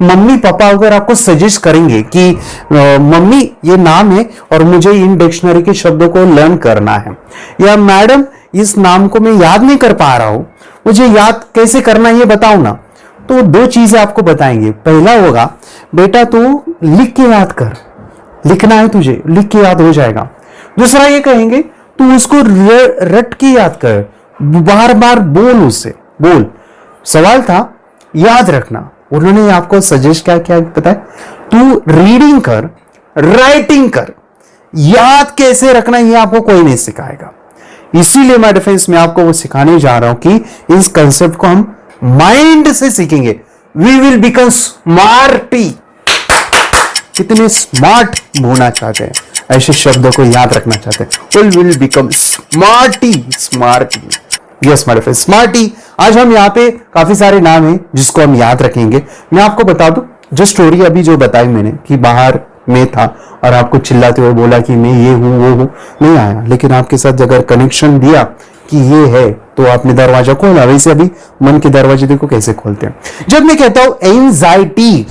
A: मम्मी पापा अगर आपको सजेस्ट करेंगे कि मम्मी ये नाम है और मुझे इन डिक्शनरी के शब्दों को लर्न करना है, या मैडम इस नाम को मैं याद नहीं कर पा रहा हूं, मुझे याद कैसे करना है ये बताओ ना, तो 2 चीजें आपको बताएंगे। पहला होगा, बेटा तू लिख के याद कर, लिखना है तुझे, लिख के याद हो जाएगा। दूसरा ये कहेंगे, तू उसको रट के याद कर, बार बार बोल, उससे बोल। सवाल था याद रखना। उन्होंने आपको सजेस्ट क्या पता है? तू रीडिंग कर, राइटिंग कर, याद कैसे रखना ये आपको कोई नहीं सिखाएगा। इसीलिए मैं डिफेंस में आपको वो सिखाने जा रहा हूं कि इस कंसेप्ट को हम माइंड से सीखेंगे। We will become smarty. कितने स्मार्ट होना चाहते हैं, ऐसे शब्दों को याद रखना चाहते हैं। We will become smarty. Yes my friend, smarty. आज हम यहाँ पे काफी सारे नाम हैं जिसको हम याद रखेंगे। मैं आपको बता दूं, जो स्टोरी अभी जो बताई मैंने कि बाहर में था और आपको चिल्लाते हुए बोला कि मैं ये हूं वो हूं, नहीं आया, लेकिन आपके साथ अगर कनेक्शन दिया कि ये है तो आपने दरवाजा खोला। वैसे अभी मन के दरवाजे देखो कैसे खोलते हैं। जब मैं कहता हूं एंजाइटी,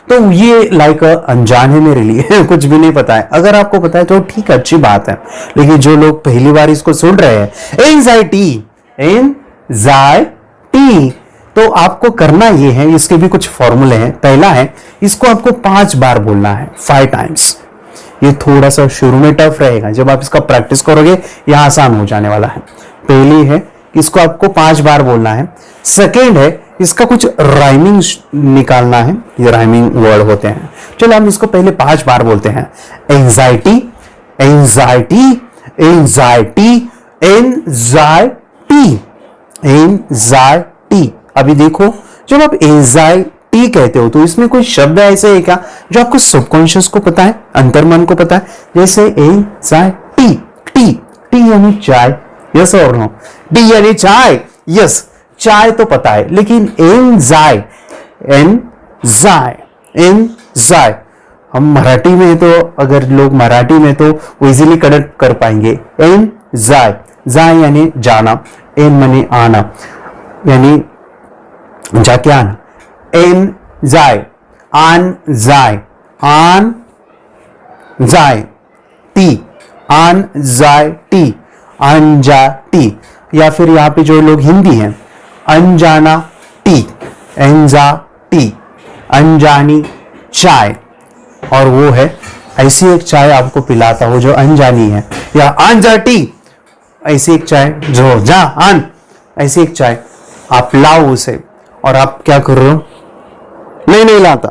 A: तो ये लाइक अनजान है मेरे लिए, कुछ भी नहीं पता है। अगर आपको पता है तो ठीक है, अच्छी बात है। लेकिन जो लोग पहली बार इसको सुन रहे हैं, एंजाइटी, तो आपको करना ये है, इसके भी कुछ फॉर्मूले हैं। पहला है, इसको आपको 5 बार बोलना है, 5 टाइम्स। ये थोड़ा सा शुरू में टफ रहेगा, जब आप इसका प्रैक्टिस करोगे यह आसान हो जाने वाला है। पहली है, इसको आपको 5 बार बोलना है। सेकेंड है, इसका कुछ राइमिंग निकालना है, ये राइमिंग वर्ड होते हैं। चलो हम इसको पहले 5 बार बोलते हैं। Anxiety, anxiety, anxiety, anxiety. Anxiety. अभी देखो, जब आप एंजाइटी कहते हो तो इसमें कोई शब्द ऐसे है क्या जो आपको सबकॉन्शियस को पता है, अंतर्मन को पता है? जैसे एंजाइटी, टी, टी यानी चाय, यस और नो? टी यानी चाय, यस, चाय तो पता है, लेकिन एंजाइ, एंजाइ हम मराठी में तो, अगर लोग मराठी में तो वो इजीली कनेक्ट कर पाएंगे। एंजाइ, जाय यानी जाना, एन माने आना, यानी जाके आना। एन जाय, आन जाय, आन जाय टी, आन जाय टी, अनजाटी। या फिर यहां पे जो लोग हिंदी हैं, अनजाना टी, एंजा टी, अनजानी चाय। और वो है ऐसी एक चाय आपको पिलाता हो जो अनजानी है, या अनजाटी, ऐसी एक चाय जो जान, ऐसी एक चाय आप लाओ उसे, और आप क्या कर रहे हो? नहीं लाता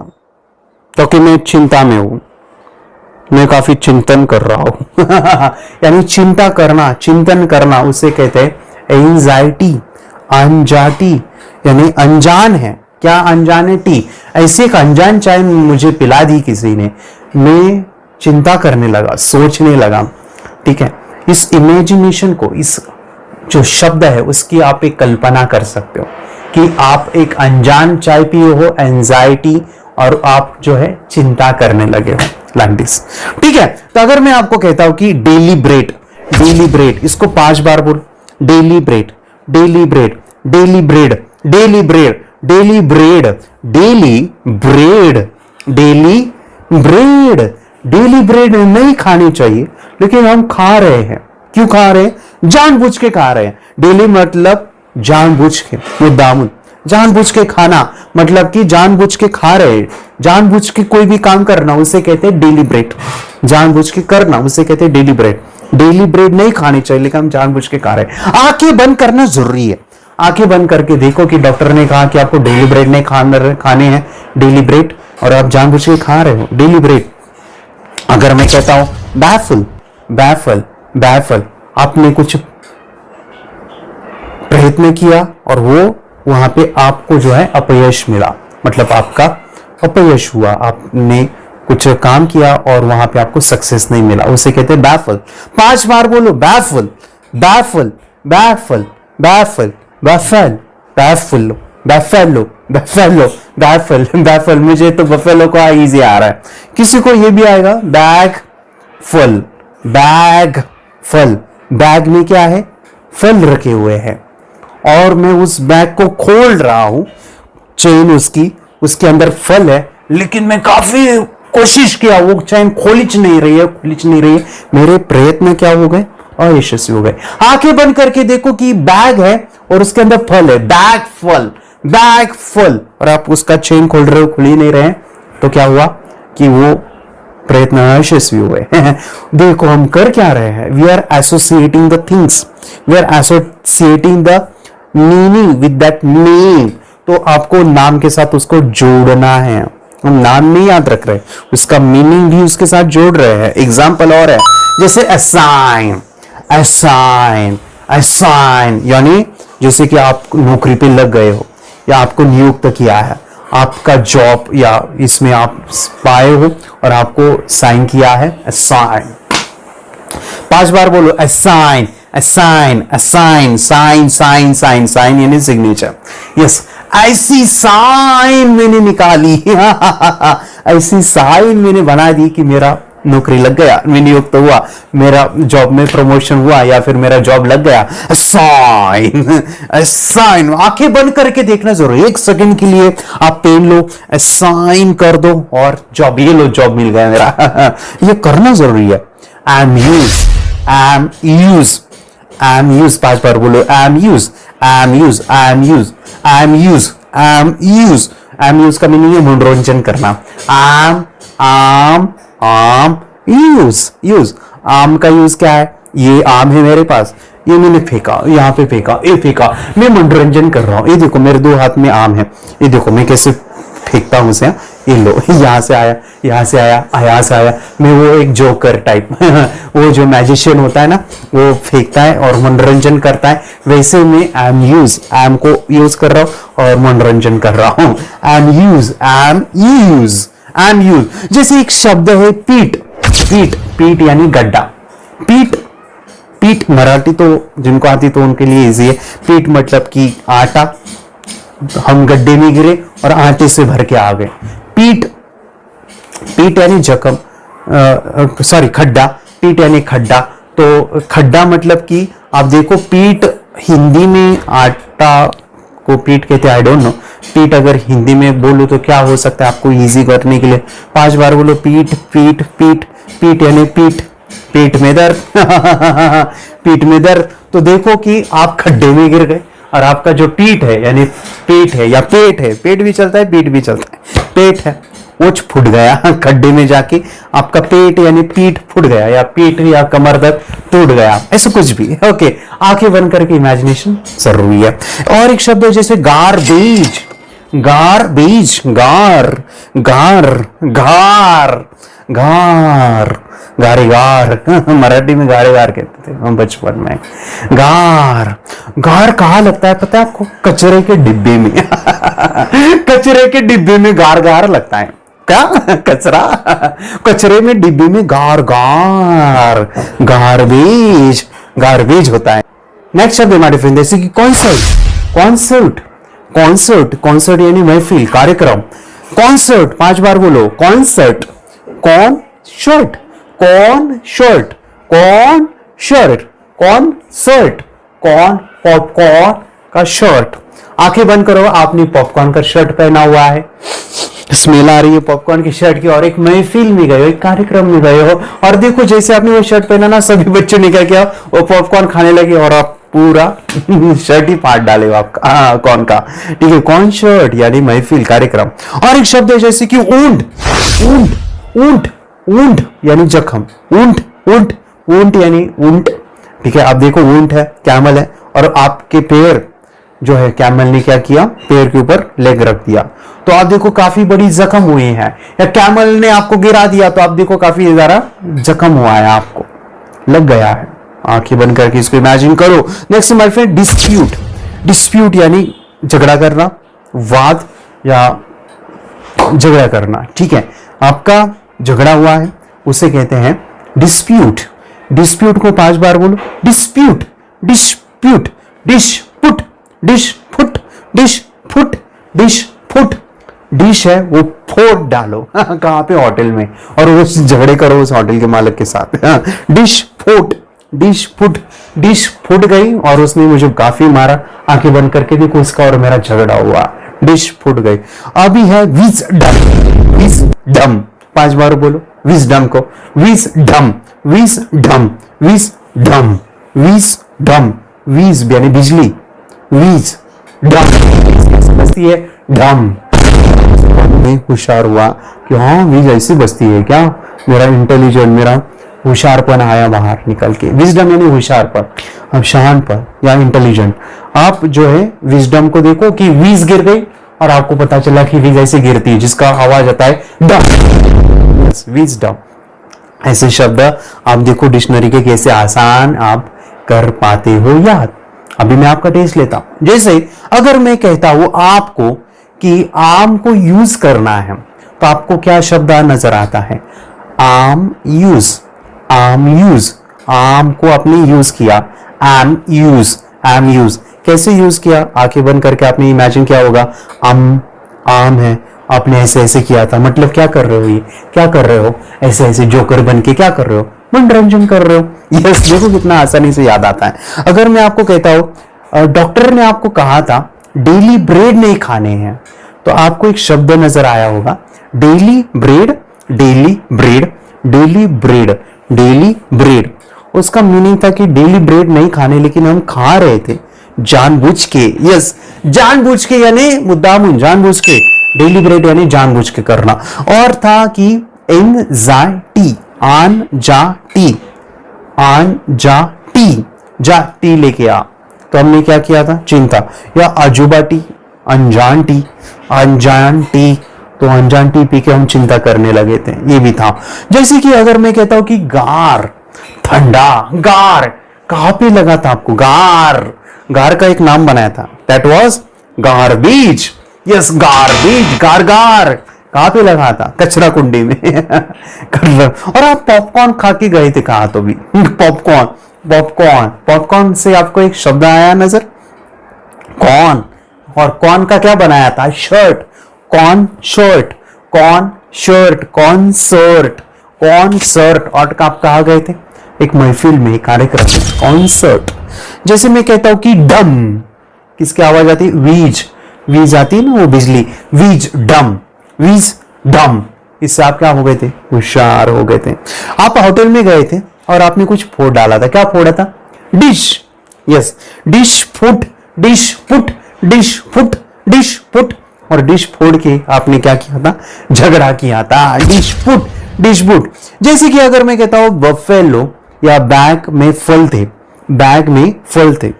A: क्योंकि मैं चिंता में हूं, मैं काफी चिंतन कर रहा हूं यानी चिंता करना, चिंतन करना, उसे कहते हैं एंजाइटी। अनजाती यानी अनजान है, क्या अनजान है? टी। ऐसी एक अनजान चाय मुझे पिला दी किसी ने, मैं चिंता करने लगा, सोचने लगा। ठीक है, इस इमेजिनेशन को, इस जो शब्द है उसकी आप एक कल्पना कर सकते हो कि आप एक अनजान चाय पिए हो, एंजाइटी, और आप जो है चिंता करने लगे हो, लाइक दिस। ठीक है, तो अगर मैं आपको कहता हूं कि डेलीब्रेट, डेलीब्रेट, इसको 5 बार बोल, deliberate, deliberate, daily bread, daily bread, daily bread, daily bread, daily bread. Daily bread नहीं खानी चाहिए, लेकिन हम खा रहे हैं। क्यों खा रहे हैं? जानबूझ के खा रहे हैं। डेली मतलब जानबूझ के, मुद्दामुन, जानबूझ के खाना, मतलब कि जानबूझ के खा रहे हैं, जानबूझ के कोई भी काम करना, उसे कहते हैं डेली ब्रेड। जानबूझ के करना, उसे कहते हैं डेली ब्रेड। डेली ब्रेड नहीं खानी चाहिए, लेकिन हम जानबूझ के खा रहे हैं। आंखें बंद करना जरूरी है। आंखें बंद करके देखो कि डॉक्टर ने कहा कि आपको डेली ब्रेड नहीं खाने हैं, डेली ब्रेड, और आप जानबूझ के खा रहे हो डेली ब्रेड। अगर मैं कहता हूं बैफल, बैफल, बैफल, आपने कुछ प्रयत्न किया और वो वहां पे आपको जो है अपयश मिला, मतलब आपका अपयश हुआ, आपने कुछ काम किया और वहां पे आपको सक्सेस नहीं मिला, उसे कहते हैं बैफल। 5 बार बोलो, baffle, baffle, baffle, baffle, baffle, baffle, बैफेलो, बैफेलो, baffle, baffle. मुझे तो बफेलो का इजी आ रहा है, किसी को ये भी आएगा। बैग फल, बैग फल, बैग में क्या है? फल रखे हुए हैं, और मैं उस बैग को खोल रहा हूं, चेन उसकी, उसके अंदर फल है, लेकिन मैं काफी कोशिश किया, वो चेन खोलिच नहीं रही है, खोलिच नहीं रही है, मेरे प्रयत्न क्या हो गए? अयशस्वी हो गए। आंखें बंद करके देखो कि बैग है और उसके अंदर फल है, बैग फल, बैग फल, और आप उसका चेन खोल रहे हो, खुल ही नहीं रहे, तो क्या हुआ कि वो प्रयत्न अयशस्वी हुए देखो हम कर क्या रहे हैं? We are associating the things, we are associating the meaning with that name. तो आपको नाम के साथ उसको जोड़ना है, हम नाम नहीं याद रख रहे, उसका मीनिंग भी उसके साथ जोड़ रहे हैं। एग्जाम्पल और है, जैसे असाइन, असाइन, असाइन, यानी जैसे कि आप नौकरी पे लग गए हो या आपको नियुक्त किया है, आपका जॉब या इसमें आप पाए हो और आपको साइन किया है, असाइन। 5 बार बोलो, assign, assign, assign, sign, sign, sign, sign यानी सिग्नेचर। यस, ऐसी साइन मैंने निकाली ऐसी साइन मैंने बना दी कि मेरा नौकरी लग गया, मैं नियुक्त हुआ, मेरा जॉब में प्रमोशन हुआ, या फिर मेरा जॉब लग गया। Sign, sign. आंखें बंद करके देखना जरूरी, 1 सेकंड के लिए आप पेन लो, साइन कर दो, और जॉब, ये लो, जॉब मिल गया मेरा ये करना जरूरी है। I am use, I am use, I am use. 5 बार बोलो, I am use, I am use, I am use, I am use, I am use. I am use का मीनिंग है मनोरंजन करना। आम, आम, आम, यूज, यूज। आम का यूज क्या है? ये आम है मेरे पास, ये मैंने फेंका, यहाँ पे फेंका, ये फेंका, मैं मनोरंजन कर रहा हूं। ये देखो मेरे 2 हाथ में आम है, ये देखो मैं कैसे फेंकता हूं उसे, ये लो, यहाँ से आया, यहाँ से आया, यहाँ से आया। मैं वो एक जोकर टाइप वो जो मैजिशियन होता है ना, वो फेंकता है और मनोरंजन करता है, वैसे मैं आई एम को यूज कर रहा हूँ और मनोरंजन कर रहा हूँ। I am use. जैसे एक शब्द है पीठ, पीठ, पीठ यानी गड्ढा। पीठ, पीठ मराठी तो जिनको आती तो उनके लिए इजी है। पीठ मतलब कि आटा, हम गड्ढे में गिरे और आटे से भर के आ गए। पीठ, पीठ यानी जख्म, सॉरी खड्डा, पीठ यानी खड्डा। तो खड्डा मतलब कि आप देखो पीठ हिंदी में आटा को पीठ कहते हैं, आई डोंट नो। पीठ अगर हिंदी में बोलूं तो क्या हो सकता है आपको इजी करने के लिए? 5 बार बोलो पीठ, पीठ, पीठ। पीठ यानी पीठ, पेट में दर्द पीठ में दर्द। तो देखो कि आप खड्डे में गिर गए और आपका जो पीठ है यानी पेट है या पेट है, पेट भी चलता है पीठ भी चलता है, पेट है वो फूट गया खड्डे में जाके, आपका पेट यानी पीठ फूट गया या पीठ या कमर दर्द टूट गया, ऐसा कुछ भी। ओके, आंखें बंद करके इमेजिनेशन जरूरी है। और एक शब्द है जैसे गार्बेज, गार्बेज, गार, गार, गार, गार, गारे गार मराठी में गारे गार कहते थे हम बचपन में। गार, गार कहाँ लगता है पता है आपको? कचरे के डिब्बे में कचरे के डिब्बे में गार गार लगता है। क्या? कचरा, कचरे में डिब्बे में गार गार, गार्बेज, गार्बेज होता है। नेक्स्ट शब्द हमारे फ्रेंड जैसे कि कॉन्सर्ट, कॉन्सर्ट, कॉन्सर्ट, कॉन्सर्ट यानी महफिल, कार्यक्रम। कॉन्सर्ट 5 बार बोलो, कॉन्सर्ट, कौन शर्ट, कौन शर्ट, कौन शर्ट, कौन शर्ट, कौन पॉपकॉर्न का शर्ट। आंखें बंद करो, आपने पॉपकॉर्न का शर्ट पहना हुआ है, स्मेल आ रही है पॉपकॉर्न की शर्ट की, और एक महफिल में गए हो, एक कार्यक्रम में गए हो, और देखो जैसे आपने वो शर्ट पहना ना, सभी बच्चों ने क्या किया, वो पॉपकॉर्न खाने लगे और आप पूरा शर्ट ही फाड़ डाले हो आपका। कौन का? ठीक है, कौन शर्ट यानी महफिल, कार्यक्रम। और एक शब्द है जैसे कि ऊंट, ऊंट, ऊंट, ऊंट यानी जख्म, ऊंट, ऊंट, ऊंट यानी ऊंट। ठीक है, आप देखो ऊंट है, कैमल है, और आपके पैर जो है कैमल ने क्या किया, पैर के ऊपर लेग रख दिया, तो आप देखो काफी बड़ी जख्म हुई है। या कैमल ने आपको गिरा दिया तो आप देखो काफी ज्यादा जख्म हुआ है, आपको लग गया है। आंखें बंद करके इसको इमेजिन करो। Next my friend, dispute, dispute यानी झगड़ा करना, वाद या झगड़ा करना। ठीक है, आपका झगड़ा हुआ है उसे कहते हैं डिस्प्यूट। डिस्प्यूट को 5 बार बोलो, dispute, dispute, dispute, dispute, dispute, dispute. Dish है वो फोड़ डालो कहाँ पे? होटल में, और उस झगड़े करो उस होटल के मालिक के साथ। डिश फुट, डिश फुट, डिश फूट गई और उसने मुझे काफी मारा। आंखें बंद करके देखो, उसका और मेरा झगड़ा हुआ, डिश फूट गई। अभी है विजडम, विजडम 5 बार बोलो विजडम को, विजडम, विजडम, विजडम, विजडम, वीज यानी बिजली, वीज डम बजती है, डम। मैं होशियार हुआ कि हाँ वीज ऐसी बजती है क्या, मेरा इंटेलिजेंट, मेरा होशियारपन आया बाहर निकल के। विजडम यानी होशियारपन, अब शहानपन या इंटेलिजेंट। आप जो है विजडम को देखो कि वीज गिर गई और आपको पता चला कि वीज ऐसे गिरती है जिसका आवाज आता है डम, विजडम। ऐसे शब्द आप देखो डिक्शनरी के कैसे आसान आप कर पाते हो याद। अभी मैं आपका टेस्ट लेता हूं। जैसे अगर मैं कहता हूं आपको कि आम को यूज करना है, तो आपको क्या शब्द नजर आता है? आम यूज, आम यूज, आम को आपने यूज किया, आम यूज, आम यूज। कैसे यूज किया? आंखें बंद करके आपने इमेजिन किया होगा, आम है, आपने ऐसे ऐसे किया था, मतलब क्या कर रहे हो, ये क्या कर रहे हो, ऐसे ऐसे जोकर बन के क्या कर रहे हो, मनोरंजन कर रहे हो। यस, देखो कितना आसानी से याद आता है। अगर मैं आपको कहता हूं डॉक्टर ने आपको कहा था डेली ब्रेड नहीं खाने हैं, तो आपको एक शब्द नजर आया होगा, daily bread, daily bread, daily bread, daily bread. उसका मीनिंग था कि डेली ब्रेड नहीं खाने, लेकिन हम खा रहे थे जानबूझ के। यस, जानबूझ के यानी मुद्दामुन, जानबूझ के। डेली ब्रेड यानी जानबूझ के करना। और था कि एंजाइटी, आन जा टी, आन जा टी, जा टी लेके आ, तो हमने क्या किया था? चिंता। या अजूबा टी, अनजान टी, अनजान टी, तो अनजान टी पी के हम चिंता करने लगे थे, ये भी था। जैसे कि अगर मैं कहता हूं कि गार, ठंडा, गार कहां पे लगा था आपको? गार, गार का एक नाम बनाया था, that was garbage. Yes, garbage, गार गार कहां पे लगा था? कचरा कुंडी में। और आप पॉपकॉर्न खा के गए थे कहा तो भी, पॉपकॉर्न, पॉपकॉर्न, पॉपकॉर्न से आपको एक शब्द आया नजर, कॉर्न, और कॉर्न का क्या बनाया था? Shirt, corn shirt, corn shirt, concert, concert. और आप कहा गए थे? एक महफिल में, कार्यक्रम में, कॉन्सर्ट। जैसे मैं कहता हूं कि डम, किसकी आवाज आती है? वीज, वीज आती है ना, वो बिजली, वीज डम, वीज डम। इससे आप क्या हो गए थे? होशियार हो गए थे। आप होटल में गए थे और आपने कुछ फोड़ डाला था, क्या फोड़ा था? डिश। यस, डिश फुट, डिश फुट, डिश फुट, डिश फुट। और डिश फोड़ के आपने क्या किया था? झगड़ा किया था, डिश फुट, डिश फुट। जैसे कि अगर मैं कहता हूं बफेलो या बैग में फल थे, बैग में फल थे,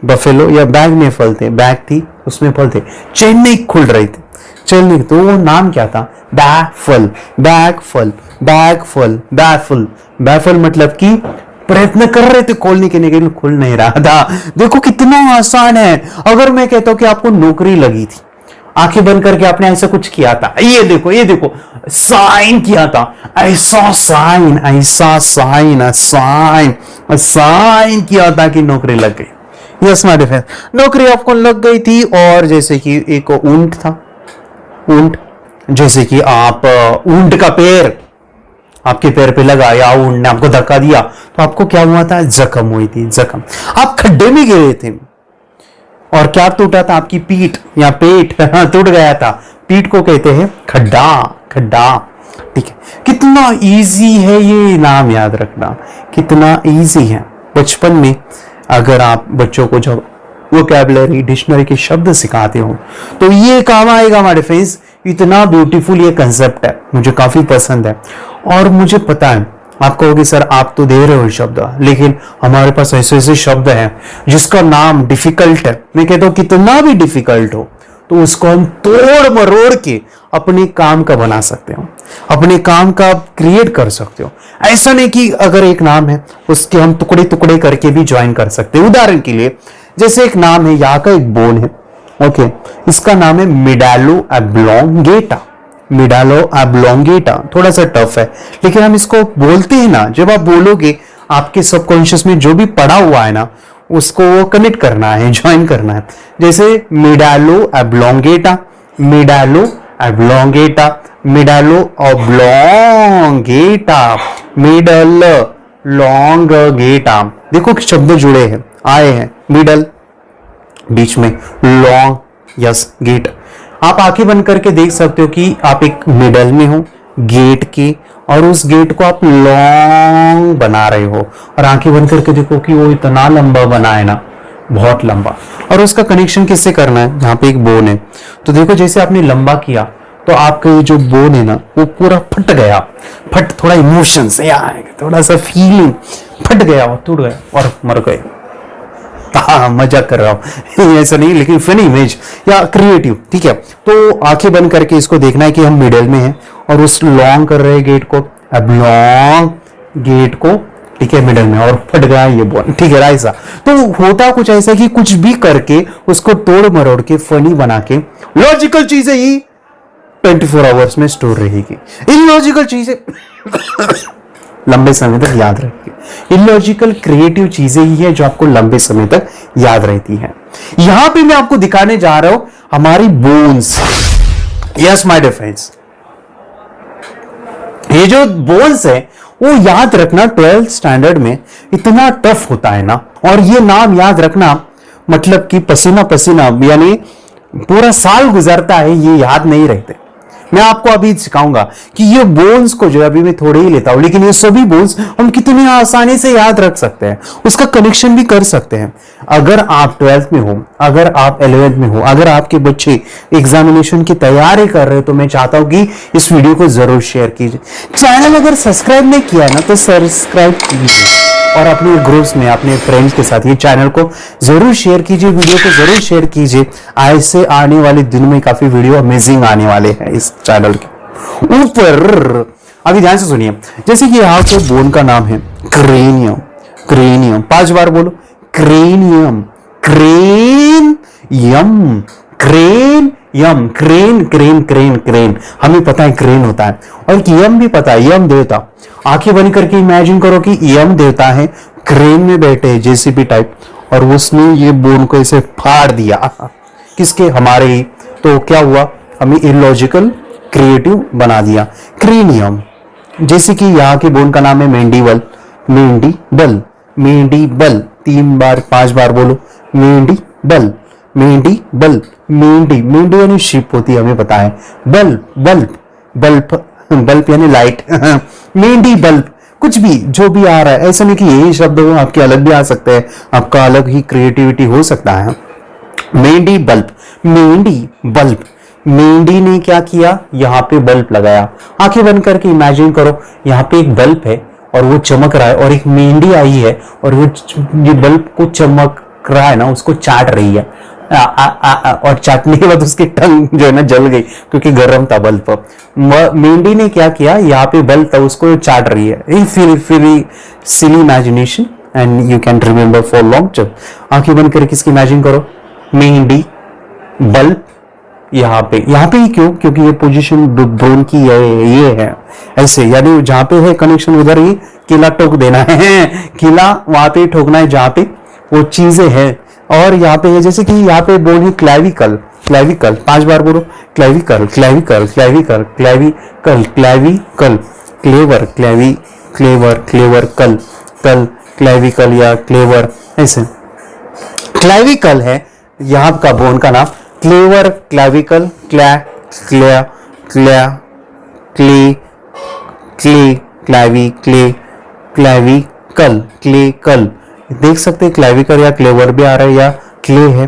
A: बफेलो या बैग में फल थे, बैग थी उसमें फल थे, चेन नहीं खुल रही थी, चेन नहीं, तो वो नाम क्या था? बैफल, बैग फल, बैग फल, बैफल। बैफल मतलब कि प्रयत्न कर रहे थे खोलने के, लेकिन खुल नहीं रहा था। देखो कितना आसान है। अगर मैं कहता हूं कि आपको नौकरी लगी थी, आंखें बंद करके आपने ऐसा कुछ किया था, ये देखो, ये देखो, साइन किया था, ऐसा साइन, ऐसा साइन, साइन, साइन किया था कि नौकरी लग गई। यस माय डियर, नौकरी आपको लग गई थी। और जैसे कि एक ऊंट था, ऊंट, जैसे कि आप ऊंट का पैर आपके पैर पे लगा या ऊंट ने आपको धक्का दिया, तो आपको क्या हुआ था? जख्म हुई थी, जख्म। आप खड्डे में गिरे थे और क्या टूटा था? आपकी पीठ या पेट टूट गया था। पीठ को कहते हैं खड्डा, खड्डा। ठीक है, कितना इजी है ये नाम याद रखना, कितना इजी है। बचपन में अगर आप बच्चों को जब वोकैबुलरी, डिक्शनरी के शब्द सिखाते हो तो ये काम आएगा हमारे फ्रेंड्स। इतना ब्यूटीफुल ये कंसेप्ट है, मुझे काफी पसंद है। और मुझे पता है आप कहोगे सर आप तो दे रहे हो शब्द, लेकिन हमारे पास ऐसे ऐसे शब्द हैं जिसका नाम डिफिकल्ट है। मैं कहता हूं कितना भी डिफिकल्ट हो तो उसको हम तोड़ मरोड़ के अपने काम का बना सकते हो, अपने काम का क्रिएट कर सकते हो। ऐसा नहीं कि अगर एक नाम है उसके हम टुकड़े टुकड़े करके भी ज्वाइन कर सकते हैं। उदाहरण के लिए जैसे एक नाम है, यहाँ का एक बोन है, ओके, इसका नाम है मिडालो एब्लोंगेटा, मिडालो एब्लोंगेटा। थोड़ा सा टफ है लेकिन हम इसको बोलते हैं ना, जब आप बोलोगे आपके सबकॉन्शियस में जो भी पड़ा हुआ है ना उसको कनेक्ट करना है, ज्वाइन करना है। जैसे मिडालो एब्लोंगेटा, मिडालो एब्लोंगेटा, मिडालो ऑब्लोंगेटा, मिडल लॉन्ग गेटा। देखो कि शब्द जुड़े हैं, आए हैं, मिडल बीच में, लॉन्ग, यस, गेट। आप आंखें बंद करके देख सकते हो कि आप एक मिडल में हो गेट के, और उस गेट को आप लॉन्ग बना रहे हो। और आंखें बंद करके देखो कि वो इतना लंबा बना है ना, बहुत लंबा। और उसका कनेक्शन किससे करना है? यहाँ पे एक बोन है, तो देखो जैसे आपने लंबा किया तो आपका जो बोन है ना वो पूरा फट गया, फट, थोड़ा इमोशन से आएगा, थोड़ा सा फीलिंग, फट गया और टूट गया और मर गए। हाँ, मजाक कर रहा हूं, ऐसा नहीं, लेकिन फनी इमेज या क्रिएटिव। ठीक है, तो आंखें बंद करके इसको देखना है कि हम मिडिल में हैं और उस लॉन्ग कर रहे हैं गेट को, अब लॉन्ग गेट को, ठीक है, मिडिल में, और फट गया ये बोन। ठीक है, ऐसा तो होता कुछ ऐसा कि कुछ भी करके उसको तोड़ मरोड़ के फनी बना के, लॉजिकल चीजें ही 24 आवर्स में स्टोर रहेगी, इलॉजिकल चीजें लंबे समय तक याद रहेगी। इलॉजिकल क्रिएटिव चीजें ही है जो आपको लंबे समय तक याद रहती है। यहां पे मैं आपको दिखाने जा रहा हूं हमारी bones. Yes my dear friends, ये जो बोन्स है वो याद रखना 12th स्टैंडर्ड में इतना टफ होता है ना, और ये नाम याद रखना मतलब कि पसीना पसीना, यानी पूरा साल गुजरता है ये याद नहीं रहते। मैं आपको अभी सिखाऊंगा कि ये बोन्स को जो अभी मैं थोड़े ही लेता हूं, लेकिन ये सभी बोन्स हम कितनी आसानी से याद रख सकते हैं, उसका कनेक्शन भी कर सकते हैं। अगर आप 12th में हो, अगर आप 11th में हो, अगर आपके बच्चे एग्जामिनेशन की तैयारी कर रहे हो, तो मैं चाहता हूं कि इस वीडियो को जरूर शेयर कीजिए। चैनल अगर सब्सक्राइब नहीं किया है ना तो सब्सक्राइब कीजिए, और अपने ग्रुप्स में अपने फ्रेंड्स के साथ ये चैनल को जरूर शेयर कीजिए, वीडियो को जरूर शेयर कीजिए। ऐसे आने वाले दिन में काफी वीडियो अमेजिंग आने वाले हैं इस चैनल के ऊपर। अभी ध्यान से सुनिए, जैसे कि यहाँ पे बोन का नाम है क्रेनियम। क्रेनियम 5 बार बोलो, क्रेनियम, क्रेन यम, क्रेन यम, क्रेन क्रेन क्रेन क्रेन, हमें पता है क्रेन होता है, और यम भी पता है, यम देवता। आंखें बंद करके इमेजिन करो कि यम देवता है, क्रेन में बैठे हैं जेसीबी टाइप, और उसने ये बोन को ऐसे फाड़ दिया किसके, हमारे ही। तो क्या हुआ, हमें इलॉजिकल क्रिएटिव बना दिया क्रेनियम। जैसे कि यहाँ के बोन का नाम है मेंडिबल, मेंडिबल, मेंडिबल 3 बार 5 बार बोलो, मेंडिबल, मेंडिबल, मेंडी, मेंडी यानी शिप होती है हमें पता है, बल्ब, बल्ब, बल्ब, बल्ब यानी लाइट मेंडी बल्ब, कुछ भी जो भी आ रहा है, ऐसा नहीं कि यही शब्द हो, आपके अलग भी आ सकते हैं, आपका अलग ही क्रिएटिविटी हो सकता है। मेंडी बल्ब, मेंडी बल्ब, मेंढी ने क्या किया, यहाँ पे बल्ब लगाया। आंखें बंद करके इमेजिन करो, यहाँ पे एक बल्ब है और वो चमक रहा है, और एक मेंढी आई है और वो ये बल्ब को चमक रहा है ना, उसको चाट रही है। और चाटने के बाद उसकी टंग जो है ना जल गई, क्योंकि गर्म था बल्ब। मेंढी ने क्या किया, यहाँ पे बल्ब था उसको चाट रही है। Silly imagination and you can remember for long term. आंखें बंद करके इसकी इमेजिन करो, मेंढी बल्ब यहाँ पे ही क्यों, क्योंकि ये पोजीशन ब्रोन की ये है ऐसे, यानी जहां पे है कनेक्शन उधर ही किला ठोक देना है किला वहां पे ठोकना है जहां पे वो चीजें हैं। और यहाँ पे है, जैसे कि यहाँ पे बोल ही क्लैविकल, क्लैविकल 5 बार बोलो, clavicle, clavicle, clavicle, clavicle, clavicle, clever, क्लैवी, क्लेवर, क्लेवर, कल, कल, क्लैविकल या क्लेवर, ऐसे क्लैविकल है यहाँ का बोन का नाम, क्लेवर, क्लैविकल, क्लै, क्लैया, क्लैया, क्ले, क्ले, क्लैवी, क्ले, क्लैविकल, क्ले, कल, देख सकते हैं क्लैविकल या क्लेवर भी आ रहा है या क्ले है।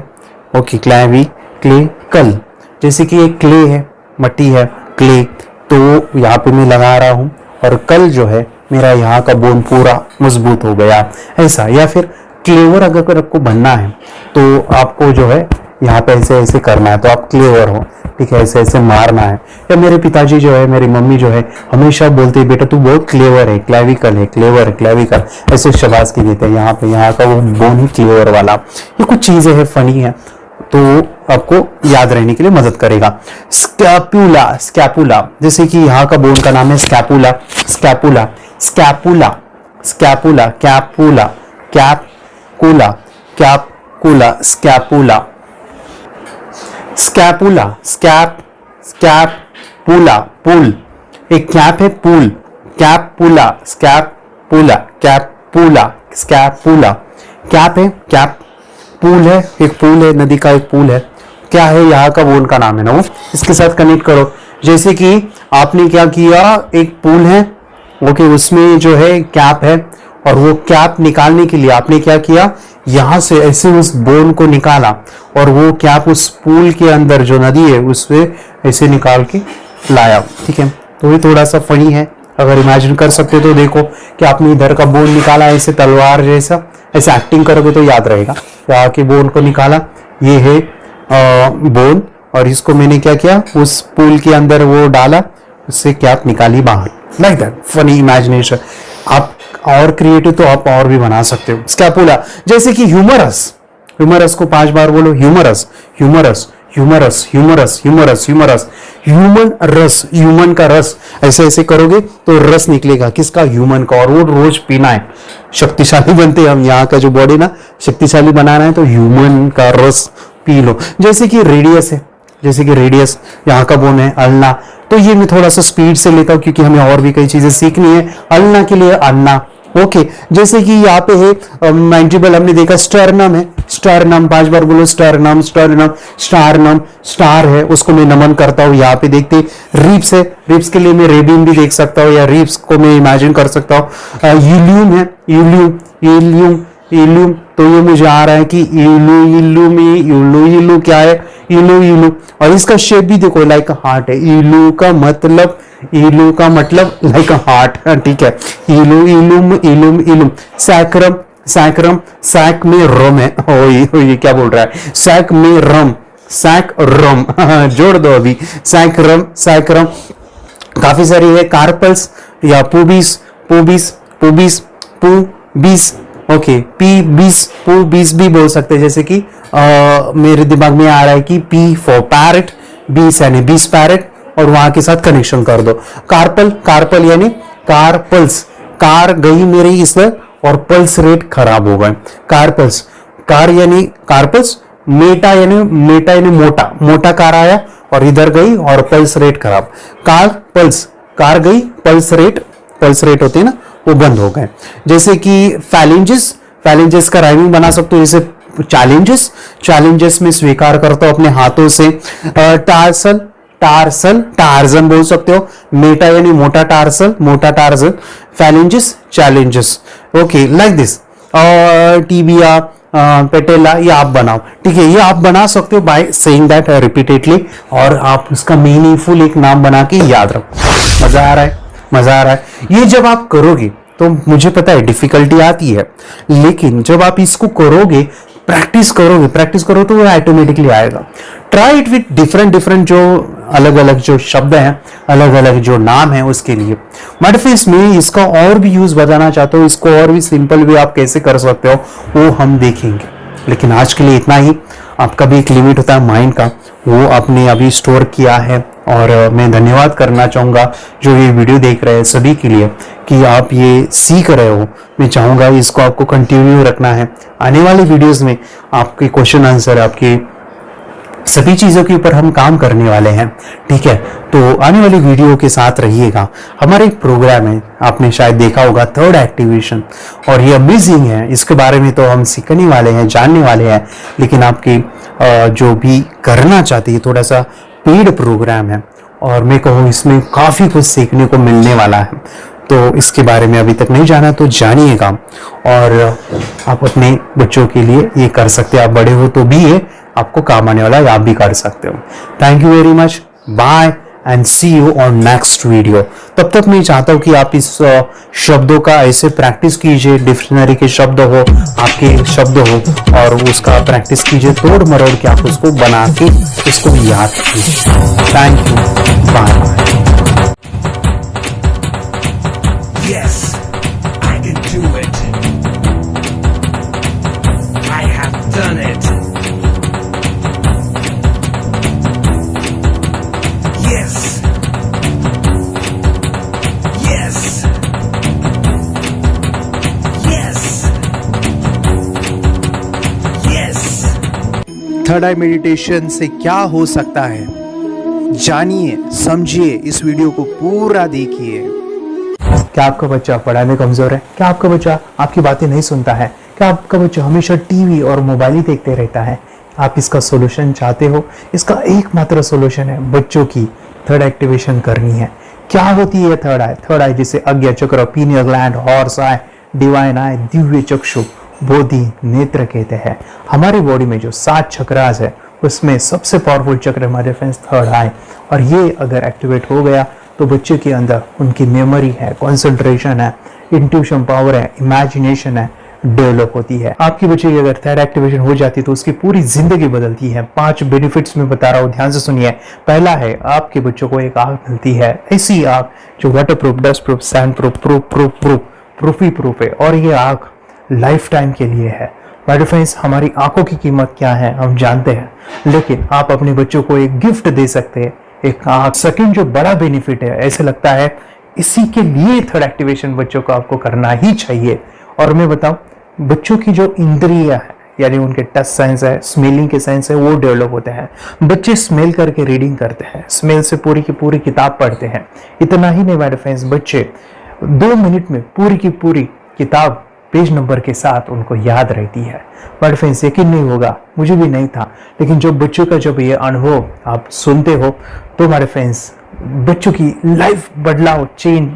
A: ओके, क्लैवी, क्ले, कल, जैसे कि एक क्ले है, मट्टी है, क्ले, तो यहाँ पे मैं लगा रहा हूँ, और कल जो है मेरा यहाँ का बोन पूरा मजबूत हो गया ऐसा। या फिर क्लेवर अगर आपको बनना है तो आपको जो है यहाँ पे ऐसे ऐसे करना है, तो आप क्लेवर हो, ठीक है, ऐसे ऐसे मारना है। या मेरे पिताजी जो है, मेरी मम्मी जो है, हमेशा बोलते हैं बेटा तू बहुत क्लेवर है, क्लैविकल है, क्लेवर है, क्लैविकल, ऐसे शबाज की देते हैं। यहाँ पे यहाँ का वो बोन ही क्लेवर वाला। ये कुछ चीजें हैं, फनी है, तो आपको याद रहने के लिए मदद करेगा। स्कैपुला, स्कैपुला, जैसे कि यहाँ का बोन का नाम है स्कैपुला, स्कैपुला, स्कैपुला, स्कैपुला, कैपुला, कैपुला, कैपुला, स्कैपुला, स्कैपुला, स्कैप, स्कैपुला, पुल, एक कैप है, पुल, कैपुला, स्कैपुला, कैपुला, स्कैपुला, कैप है, कैप, पूल है, एक पूल है, नदी का एक पूल है, क्या है, यहाँ का बोन का नाम है ना वो, इसके साथ कनेक्ट करो। जैसे कि आपने क्या किया, एक पूल है, ओके, उसमें जो है कैप है, और वो कैप निकालने के लिए आपने क्या किया, यहां से ऐसे उस बोन को निकाला, और वो कैप उस पूल के अंदर जो नदी है उससे ऐसे निकाल के लाया, ठीक है। तो ये थोड़ा सा फनी है, अगर इमेजिन कर सकते हो तो देखो कि आपने इधर का बोन निकाला ऐसे तलवार जैसा, ऐसे एक्टिंग करोगे तो याद रहेगा। यहाँ के बोन को निकाला, ये है बोन, और इसको मैंने क्या किया, उस पूल के अंदर वो डाला, उससे कैप निकाली बाहर, लाइक दैट, फनी इमेजिनेशन। आप और क्रिएटिव तो आप और भी बना सकते हो। स्कैपुला, जैसे कि ह्यूमरस, ह्यूमरस को 5 बार बोलो, humerus, humerus, humerus, humerus, humerus, humerus, human रस, ह्यूमन का रस, ऐसे ऐसे करोगे तो रस निकलेगा, किसका, ह्यूमन का, और वो रोज पीना है, शक्तिशाली बनते हैं हम, यहाँ का जो बॉडी ना शक्तिशाली बनाना है तो ह्यूमन का रस पी लो। जैसे कि रेडियस है, जैसे कि रेडियस यहाँ का बोन है, अल्ना, तो ये मैं थोड़ा सा स्पीड से लेता हूँ क्योंकि हमें और भी कई चीजें सीखनी है। अल्ना के लिए अन्ना, ओके, जैसे कि यहाँ पे है मैंडिबल, हमने देखा स्टर्नम है, स्टर्नम 5 बार बोलो, स्टर्नम, स्टर्नम, स्टारनम, स्टार है, उसको मैं नमन करता हूँ। यहाँ पे देखते रिप्स है, रिप्स के लिए मैं रेबिन भी देख सकता हूँ, या रिप्स को मैं इमेजिन कर सकता हूँ। यूल्यूम है, यूल्यूम, यूल्यूम, यूल्यूम, तो ये मुझे आ रहा है कि यूलू, यूलू में यूलू, यूलू क्या है, यूलू, यूलू, और इसका शेप भी देखो लाइक हार्ट है, यूलू का मतलब इलू का मतलब लाइक हार्ट, ठीक है। इलू इलुम इलुम इलुम। सैक्रम सैक्रम, सैक में रम है। ओ ये क्या बोल रहा है, सैक में रम, सैक रम जोड़ दो अभी, सैक्रम सैक्रम। काफी सारी है, कार्पल्स या पुबिस पुबिस पुबिस पुबिस, ओके, पी बीस पू बीस भी बोल सकते हैं, जैसे कि मेरे दिमाग में आ रहा है कि पी फॉर पैरेट, बीस यानी बीस पैरेट, और वहां के साथ कनेक्शन कर दो। कार्पल कार्पल यानी कारपल्स, कार गई मेरी इसमें और पल्स रेट खराब हो गए। कारपल्स, कार यानी कारपल्स, मेटा यानी मोटा, मोटा कार आया और इधर गई और पल्स रेट खराब। कार पल्स, कार गई, पल्स रेट होती है ना, वो बंद हो गए। जैसे कि फैलेंजेस, फैलेंजेस का राइमिंग बना सकते हो, जैसे चैलेंजेस, चैलेंजेस में स्वीकार करता हूं अपने हाथों से। टार्सल टार्सल, टार्जन बोल सकते हो। मेटा यानी मोटा टार्सल, मोटा torsion. Phalanges challenges, okay, like this. और टीबिया पेटेला, ये आप बनाओ, ठीक है, ये आप बना सकते हो बाय सेइंग दैट रिपीटेडली, और आप उसका मीनिंगफुल एक नाम बना के याद रखो। मजा आ रहा है, मजा आ रहा है। ये जब आप करोगे तो मुझे पता है डिफिकल्टी आती है, लेकिन जब आप इसको करोगे, प्रैक्टिस करो तो वो ऑटोमेटिकली आएगा। ट्राई इट विथ डिफरेंट जो अलग अलग जो शब्द हैं, अलग अलग जो नाम है उसके लिए। बट फ्रेंड्स, मैं इसका और भी यूज बताना चाहता हूँ, इसको और भी सिंपल वे आप कैसे कर सकते हो वो हम देखेंगे, लेकिन आज के लिए इतना ही। आपका भी एक लिमिट होता है माइंड का, वो आपने अभी स्टोर किया है। और मैं धन्यवाद करना चाहूँगा जो ये वीडियो देख रहे हैं सभी के लिए, कि आप ये सीख रहे हो। मैं चाहूँगा इसको आपको कंटिन्यू रखना है। आने वाले वीडियोस में आपके क्वेश्चन आंसर, आपके सभी चीज़ों के ऊपर हम काम करने वाले हैं, ठीक है। तो आने वाली वीडियो के साथ रहिएगा। हमारे एक प्रोग्राम है, आपने शायद देखा होगा, थर्ड एक्टिवेशन, और ये अमेजिंग है। इसके बारे में तो हम सीखने वाले हैं, जानने वाले हैं, लेकिन आपकी जो भी करना चाहती है, थोड़ा सा पेड प्रोग्राम है, और मैं कहूँ इसमें काफ़ी कुछ सीखने को मिलने वाला है। तो इसके बारे में अभी तक नहीं जाना तो जानिएगा, और आप अपने बच्चों के लिए ये कर सकते हैं। आप बड़े हो तो भी ये आपको काम आने वाला है, आप भी कर सकते हो। Thank you very much, bye and see you on next video. तब तक मैं चाहता हूँ कि आप इस शब्दों का ऐसे प्रैक्टिस कीजिए, डिक्शनरी के शब्द हो, आपके शब्द हो, और उसका प्रैक्टिस कीजिए, तोड़ मरोड़ के आप उसको बना के उसको याद कीजिए। Thank you, bye.
B: Yes, I can do it. I have done it. Yes. Yes. Yes. Yes.
A: Third eye meditation से क्या हो सकता है, जानिए, समझिए, इस वीडियो को पूरा देखिए। क्या आपका बच्चा पढ़ाई में कमजोर है? क्या आपका बच्चा आपकी बातें नहीं सुनता है? क्या आपका बच्चा हमेशा टीवी और मोबाइल ही देखते रहता है? आप इसका सोल्यूशन चाहते हो? इसका एकमात्र सोल्यूशन है, बच्चों की थर्ड एक्टिवेशन करनी है। क्या होती है थर्ड आई? थर्ड आई जिसे अज्ञा चक्र, pineal gland, Horus eye, divine eye, दिव्य चक्षु, बोधि नेत्र कहते हैं। हमारे बॉडी में जो 7 चक्रास है, उसमें सबसे पावरफुल चक्र हमारे फ्रेंड्स थर्ड आई, और ये अगर एक्टिवेट हो गया तो बच्चे के अंदर उनकी मेमोरी है, कंसंट्रेशन है, इंट्यूशन पावर है, इमेजिनेशन है, डेवलप होती है। आपके बच्चे की अगर थर्ड एक्टिवेशन हो जाती है तो उसकी पूरी जिंदगी बदलती है। 5 बेनिफिट्स में बता रहा हूँ, ध्यान से सुनिए। पहला है, आपके बच्चों को एक आंख मिलती है, ऐसी आंख जो water proof, dust proof, sand proof, proof ही प्रूफ है, और ये आंख लाइफ टाइम के लिए है। माय फ्रेंड्स, हमारी आंखों की कीमत क्या है हम जानते हैं, लेकिन आप अपने बच्चों को एक गिफ्ट दे सकते हैं, एक आंख। सेकंड जो बड़ा बेनिफिट है, ऐसे लगता है इसी के लिए थर्ड एक्टिवेशन बच्चों को आपको करना ही चाहिए। और मैं बताऊं, बच्चों की जो इंद्रियां है, यानी उनके टच सेंस है, स्मेलिंग के सेंस है, वो डेवलप होते हैं। बच्चे स्मेल करके रीडिंग करते हैं, स्मेल से पूरी की पूरी किताब पढ़ते हैं। इतना ही नहीं मेरे फ्रेंड्स, बच्चे 2 मिनट में पूरी की पूरी किताब पेज नंबर के साथ उनको याद रहती है। बट फ्रेंड्स, यकीन नहीं होगा, मुझे भी नहीं था, लेकिन जो बच्चों का जब ये अनुभव आप सुनते हो तो हमारे फ्रेंड्स, बच्चों की लाइफ बदलाव, चेंज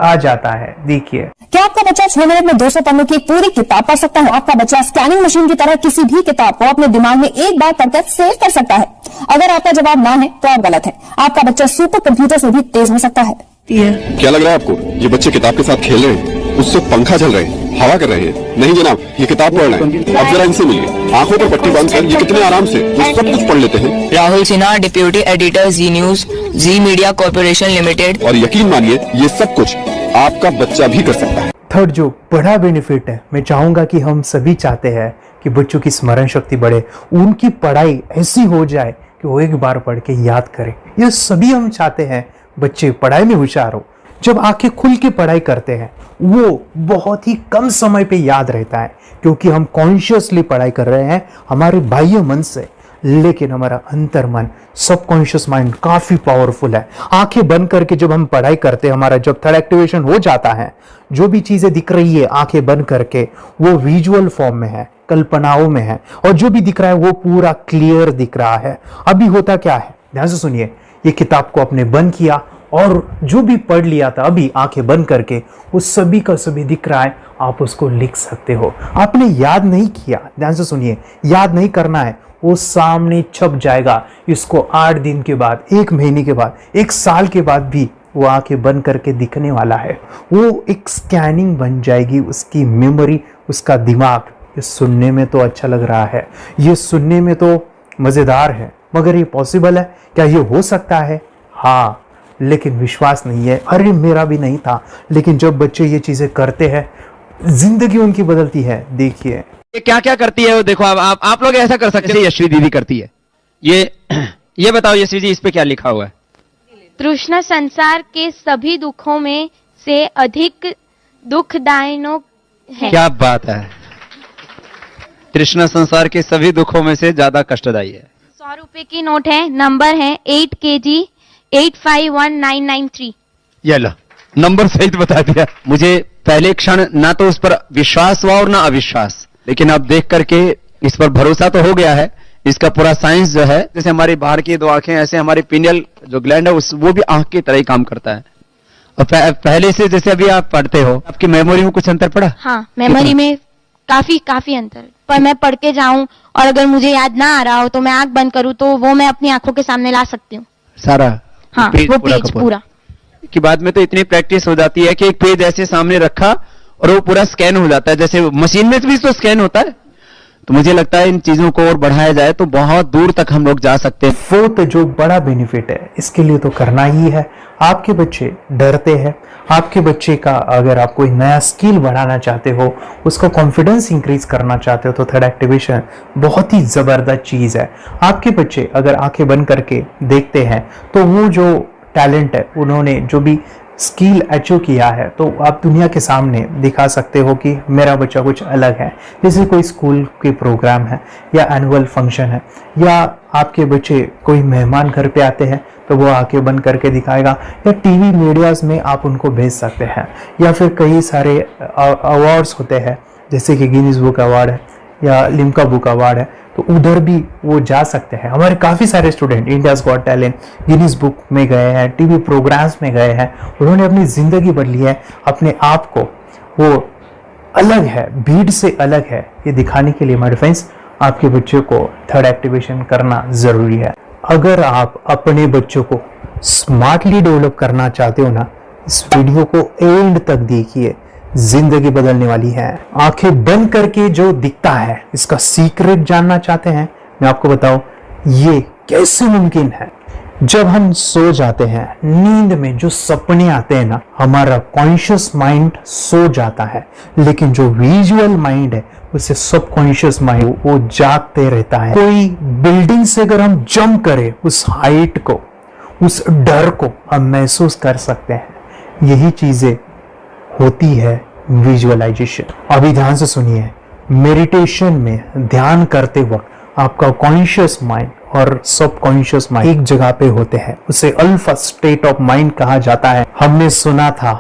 A: आ जाता है। देखिए,
C: क्या आपका बच्चा 6 मिनट में 200 पन्नों की एक पूरी किताब पढ़ सकता है? आपका बच्चा स्कैनिंग मशीन की तरह किसी भी किताब को अपने दिमाग में एक बार पढ़कर सेव कर सकता है? अगर आपका जवाब ना है तो आप गलत है। आपका बच्चा सुपर कंप्यूटर से भी तेज हो सकता है।
D: सकती है।
E: क्या लग रहा है आपको ये बच्चे किताब के साथ खेल रहे हैं, उससे पंखा चल रहे हैं, हवा कर रहे हैं? नहीं जनाब, ये किताब पढ़ रहे हैं। अब जरा इनसे मिलिए, आंखों पर पट्टी बांधकर ये कितने आराम से वो सब कुछ पढ़ लेते हैं।
F: राहुल सिन्हा, डिप्यूटी एडिटर, जी न्यूज, जी मीडिया कॉर्पोरेशन लिमिटेड।
E: और यकीन मानिए ये सब कुछ आपका बच्चा भी कर सकता है।
A: थर्ड जो बड़ा बेनिफिट है, मैं चाहूंगा कि हम सभी चाहते हैं कि बच्चों की स्मरण शक्ति बढ़े, उनकी पढ़ाई ऐसी हो जाए कि वो एक बार पढ़ के याद करें। ये सभी हम चाहते हैं बच्चे पढ़ाई में होशियार हो। जब आंखें खुल के पढ़ाई करते हैं वो बहुत ही कम समय पे याद रहता है, क्योंकि हम कॉन्शियसली पढ़ाई कर रहे हैं हमारे बाह्य मन से, लेकिन हमारा अंतर मन, सबकॉन्शियस माइंड काफी पावरफुल है। आंखें बंद करके जब हम पढ़ाई करते हैं, हमारा जब थर्ड एक्टिवेशन हो जाता है, जो भी चीजें दिख रही है आंखें बंद करके वो विजुअल फॉर्म में है, कल्पनाओं में है, और जो भी दिख रहा है वो पूरा क्लियर दिख रहा है। अभी होता क्या है, ध्यान से सुनिए, ये किताब को आपने बंद किया और जो भी पढ़ लिया था अभी आंखें बंद करके वो सभी का सभी दिख रहा है, आप उसको लिख सकते हो। आपने याद नहीं किया, ध्यान से सुनिए, याद नहीं करना है, वो सामने छप जाएगा। इसको 8 दिन के बाद, 1 महीने के बाद, 1 साल के बाद भी वो आंखें बंद करके दिखने वाला है। वो एक स्कैनिंग बन जाएगी, उसकी मेमोरी, उसका दिमाग। ये सुनने में तो अच्छा लग रहा है, ये सुनने में तो मजेदार है, मगर ये पॉसिबल है क्या? ये हो सकता है, हाँ, लेकिन विश्वास नहीं है। अरे मेरा भी नहीं था, लेकिन जब बच्चे ये चीजें करते हैं जिंदगी उनकी बदलती है। देखिए
G: ये क्या क्या करती है वो देखो। आप लोग ऐसा कर सकते हैं, यशवी दीदी करती है। ये बताओ यशवी जी, इस पे क्या लिखा हुआ है?
H: तृष्णा संसार के सभी दुखों में से अधिक दुखदायक है।
G: क्या बात है, तृष्णा संसार के सभी दुखों में से ज्यादा कष्टदायी है।
H: 100 रुपए की नोट है, नंबर है 8 kg 851993।
G: ये लो, नंबर सहित बता दिया। मुझे पहले क्षण ना तो उस पर विश्वास हुआ और ना अविश्वास, लेकिन अब देख करके इस पर भरोसा तो हो गया है। इसका पूरा साइंस जो है, जैसे हमारी बाहर की 2 आंखें, ऐसे हमारी पिनियल जो ग्लैंड है वो भी आंख की तरह ही काम करता है। और पहले से जैसे अभी आप पढ़ते हो, आपकी मेमोरी में कुछ अंतर पड़ा?
H: हाँ, मेमोरी में काफी अंतर। पर मैं पढ़ के जाऊं और अगर मुझे याद ना आ रहा हो तो मैं आंख बंद करूं तो वो मैं अपनी आंखों के सामने ला सकती हूँ
G: सारा।
H: हाँ, वो पेज पूरा
G: कि बाद में तो इतनी प्रैक्टिस हो जाती है कि एक पेज ऐसे सामने रखा और वो पूरा स्कैन हो जाता है, जैसे मशीन में भी तो स्कैन होता है। तो मुझे लगता है इन चीजों को और बढ़ाया जाए तो बहुत दूर तक हम लोग जा सकते हैं।
A: फोर्थ जो बड़ा बेनिफिट है, इसके लिए तो करना ही है। आपके बच्चे डरते हैं, आपके बच्चे का अगर आप कोई नया स्किल बढ़ाना चाहते हो, उसका कॉन्फिडेंस इंक्रीज करना चाहते हो, तो थर्ड एक्टिवेशन बहुत ही जबरदस्त चीज है। आपके बच्चे अगर आंखें बंद करके देखते हैं तो वो जो टैलेंट है, उन्होंने जो भी स्किल अचीव किया है, तो आप दुनिया के सामने दिखा सकते हो कि मेरा बच्चा कुछ अलग है। जैसे कोई स्कूल के प्रोग्राम है या एनुअल फंक्शन है, या आपके बच्चे कोई मेहमान घर पे आते हैं तो वो आंखें बंद करके दिखाएगा, या टीवी मीडियाज में आप उनको भेज सकते हैं, या फिर कई सारे अवार्ड्स होते हैं जैसे कि गिनीज बुक अवार्ड है या लिम्का बुक अवार्ड है, तो उधर भी वो जा सकते हैं। हमारे काफ़ी सारे student India's got talent, Guinness book में गए हैं, टीवी प्रोग्राम्स में गए हैं, उन्होंने अपनी ज़िंदगी बदली है, अपने आप को वो अलग है, भीड़ से अलग है, ये दिखाने के लिए माय फ्रेंड्स आपके बच्चों को थर्ड एक्टिवेशन करना ज़रूरी है। अगर आप अपने बच्चों को स्मार्टली डेवलप करना चाहते हो ना, इस वीडियो को एंड तक देखिए, जिंदगी बदलने वाली है। आंखें बंद करके जो दिखता है, इसका सीक्रेट जानना चाहते हैं, मैं आपको बताऊं ये कैसे मुमकिन है। जब हम सो जाते हैं, नींद में जो सपने आते हैं ना, हमारा कॉन्शियस माइंड सो जाता है, लेकिन जो विजुअल माइंड है, उसे सबकॉन्शियस माइंड वो जागते रहता है। कोई बिल्डिंग से अगर हम जंप करें, उस हाइट को, उस डर को हम महसूस कर सकते हैं। यही चीजें होती है विजुअलाइजेशन। अभी ध्यान से सुनिए, मेडिटेशन में ध्यान करते वक्त आपका कॉन्शियस माइंड और सबकॉन्शियस माइंड एक जगह पे होते हैं, उसे अल्फा स्टेट ऑफ माइंड कहा जाता है। हमने सुना था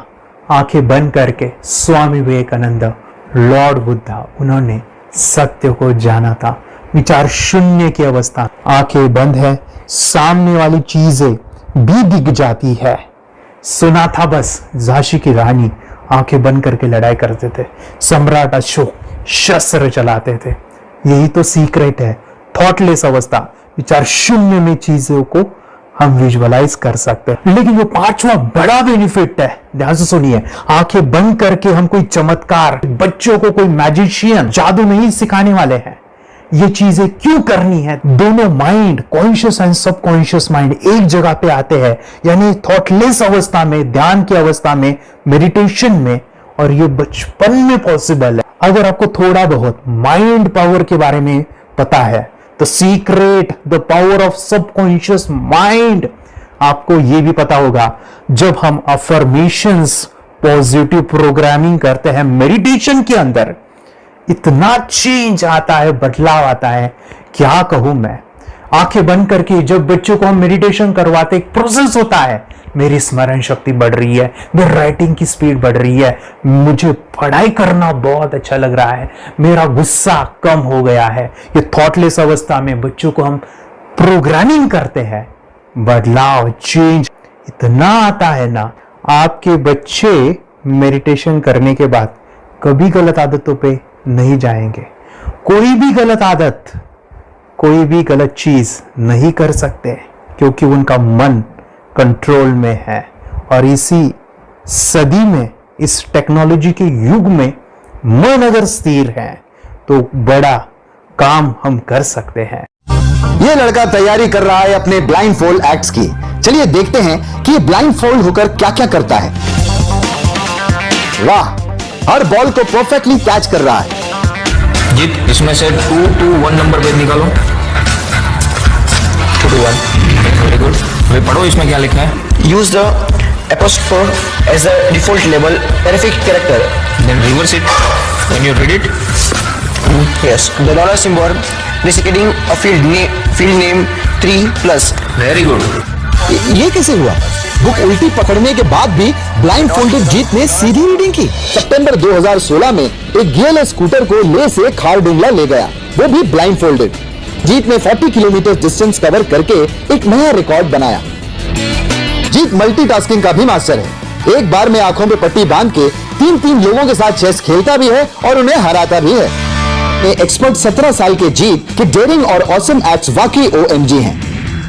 A: आंखें बंद करके स्वामी विवेकानंद, लॉर्ड बुद्धा, उन्होंने सत्य को जाना था। विचार शून्य की अवस्था, आंखें बंद है, सामने वाली चीजें भी दिख जाती है। सुना था बस झांसी की रानी आंखें बंद करके लड़ाई करते थे, सम्राट अशोक शस्त्र चलाते थे। यही तो सीक्रेट है, थॉटलेस अवस्था, विचार शून्य में चीजों को हम विजुअलाइज कर सकते हैं। लेकिन जो पांचवा बड़ा बेनिफिट है, ध्यान से सुनिए, आंखें बंद करके हम कोई चमत्कार, बच्चों को कोई मैजिशियन जादू नहीं सिखाने वाले हैं। ये चीजें क्यों करनी है? दोनों mind, conscious and subconscious mind एक जगह पे आते हैं, यानी थॉटलेस अवस्था में, ध्यान की अवस्था में, मेडिटेशन में, और ये बचपन में पॉसिबल है। अगर आपको थोड़ा बहुत माइंड पावर के बारे में पता है, the secret, the power of subconscious mind, आपको ये भी पता होगा जब हम अफर्मेशंस, पॉजिटिव प्रोग्रामिंग करते हैं मेडिटेशन के अंदर, इतना चेंज आता है, बदलाव आता है, क्या कहूं मैं। आंखें बंद करके जब बच्चों को हम मेडिटेशन करवाते, एक प्रोसेस होता है, मेरी स्मरण शक्ति बढ़ रही है, मेरी राइटिंग की स्पीड बढ़ रही है, मुझे पढ़ाई करना बहुत अच्छा लग रहा है, मेरा गुस्सा कम हो गया है। ये थॉटलेस अवस्था में बच्चों को हम प्रोग्रामिंग करते हैं, बदलाव, चेंज इतना आता है ना। आपके बच्चे मेडिटेशन करने के बाद कभी गलत आदतों पे नहीं जाएंगे। कोई भी गलत आदत, कोई भी गलत चीज नहीं कर सकते, क्योंकि उनका मन कंट्रोल में है। और इसी सदी में, इस टेक्नोलॉजी के युग में, मन अगर स्थिर है तो बड़ा काम हम कर सकते हैं।
D: ये लड़का तैयारी कर रहा है अपने ब्लाइंड फोल्ड एक्ट्स की। चलिए देखते हैं कि ये ब्लाइंड फोल्ड होकर क्या क्या करता है। वाह, हर बॉल को परफेक्टली कैच कर रहा है।
F: जीत, इसमें से 2 to 1 नंबर भेद निकालो। 2 to 1, वेरी गुड। अभी पढ़ो इसमें क्या लिखा है।
I: Use the apostrophe as a default label terrific character.
F: Then reverse it when you read it.
I: Yes, the dollar symbol designating a field name 3+.
F: Very good.
D: ये कैसे हुआ? बुक उल्टी पकड़ने के बाद भी ब्लाइंड फोल्डेड जीत ने सीधी रीडिंग की। सितंबर 2016 में एक गियरलेस स्कूटर को ले से खारडुंगला ले गया, वो भी ब्लाइंड फोल्डेड। जीत ने 40 किलोमीटर डिस्टेंस कवर करके एक नया रिकॉर्ड बनाया। जीत मल्टीटास्किंग का भी मास्टर है। एक बार में आंखों पे पट्टी बांध के 3 लोगों के साथ चेस खेलता भी है और उन्हें हराता भी है। एक्सपर्ट 17 साल के जीत के डेयरिंग और ऑसम एक्ट्स वाकई OMG हैं।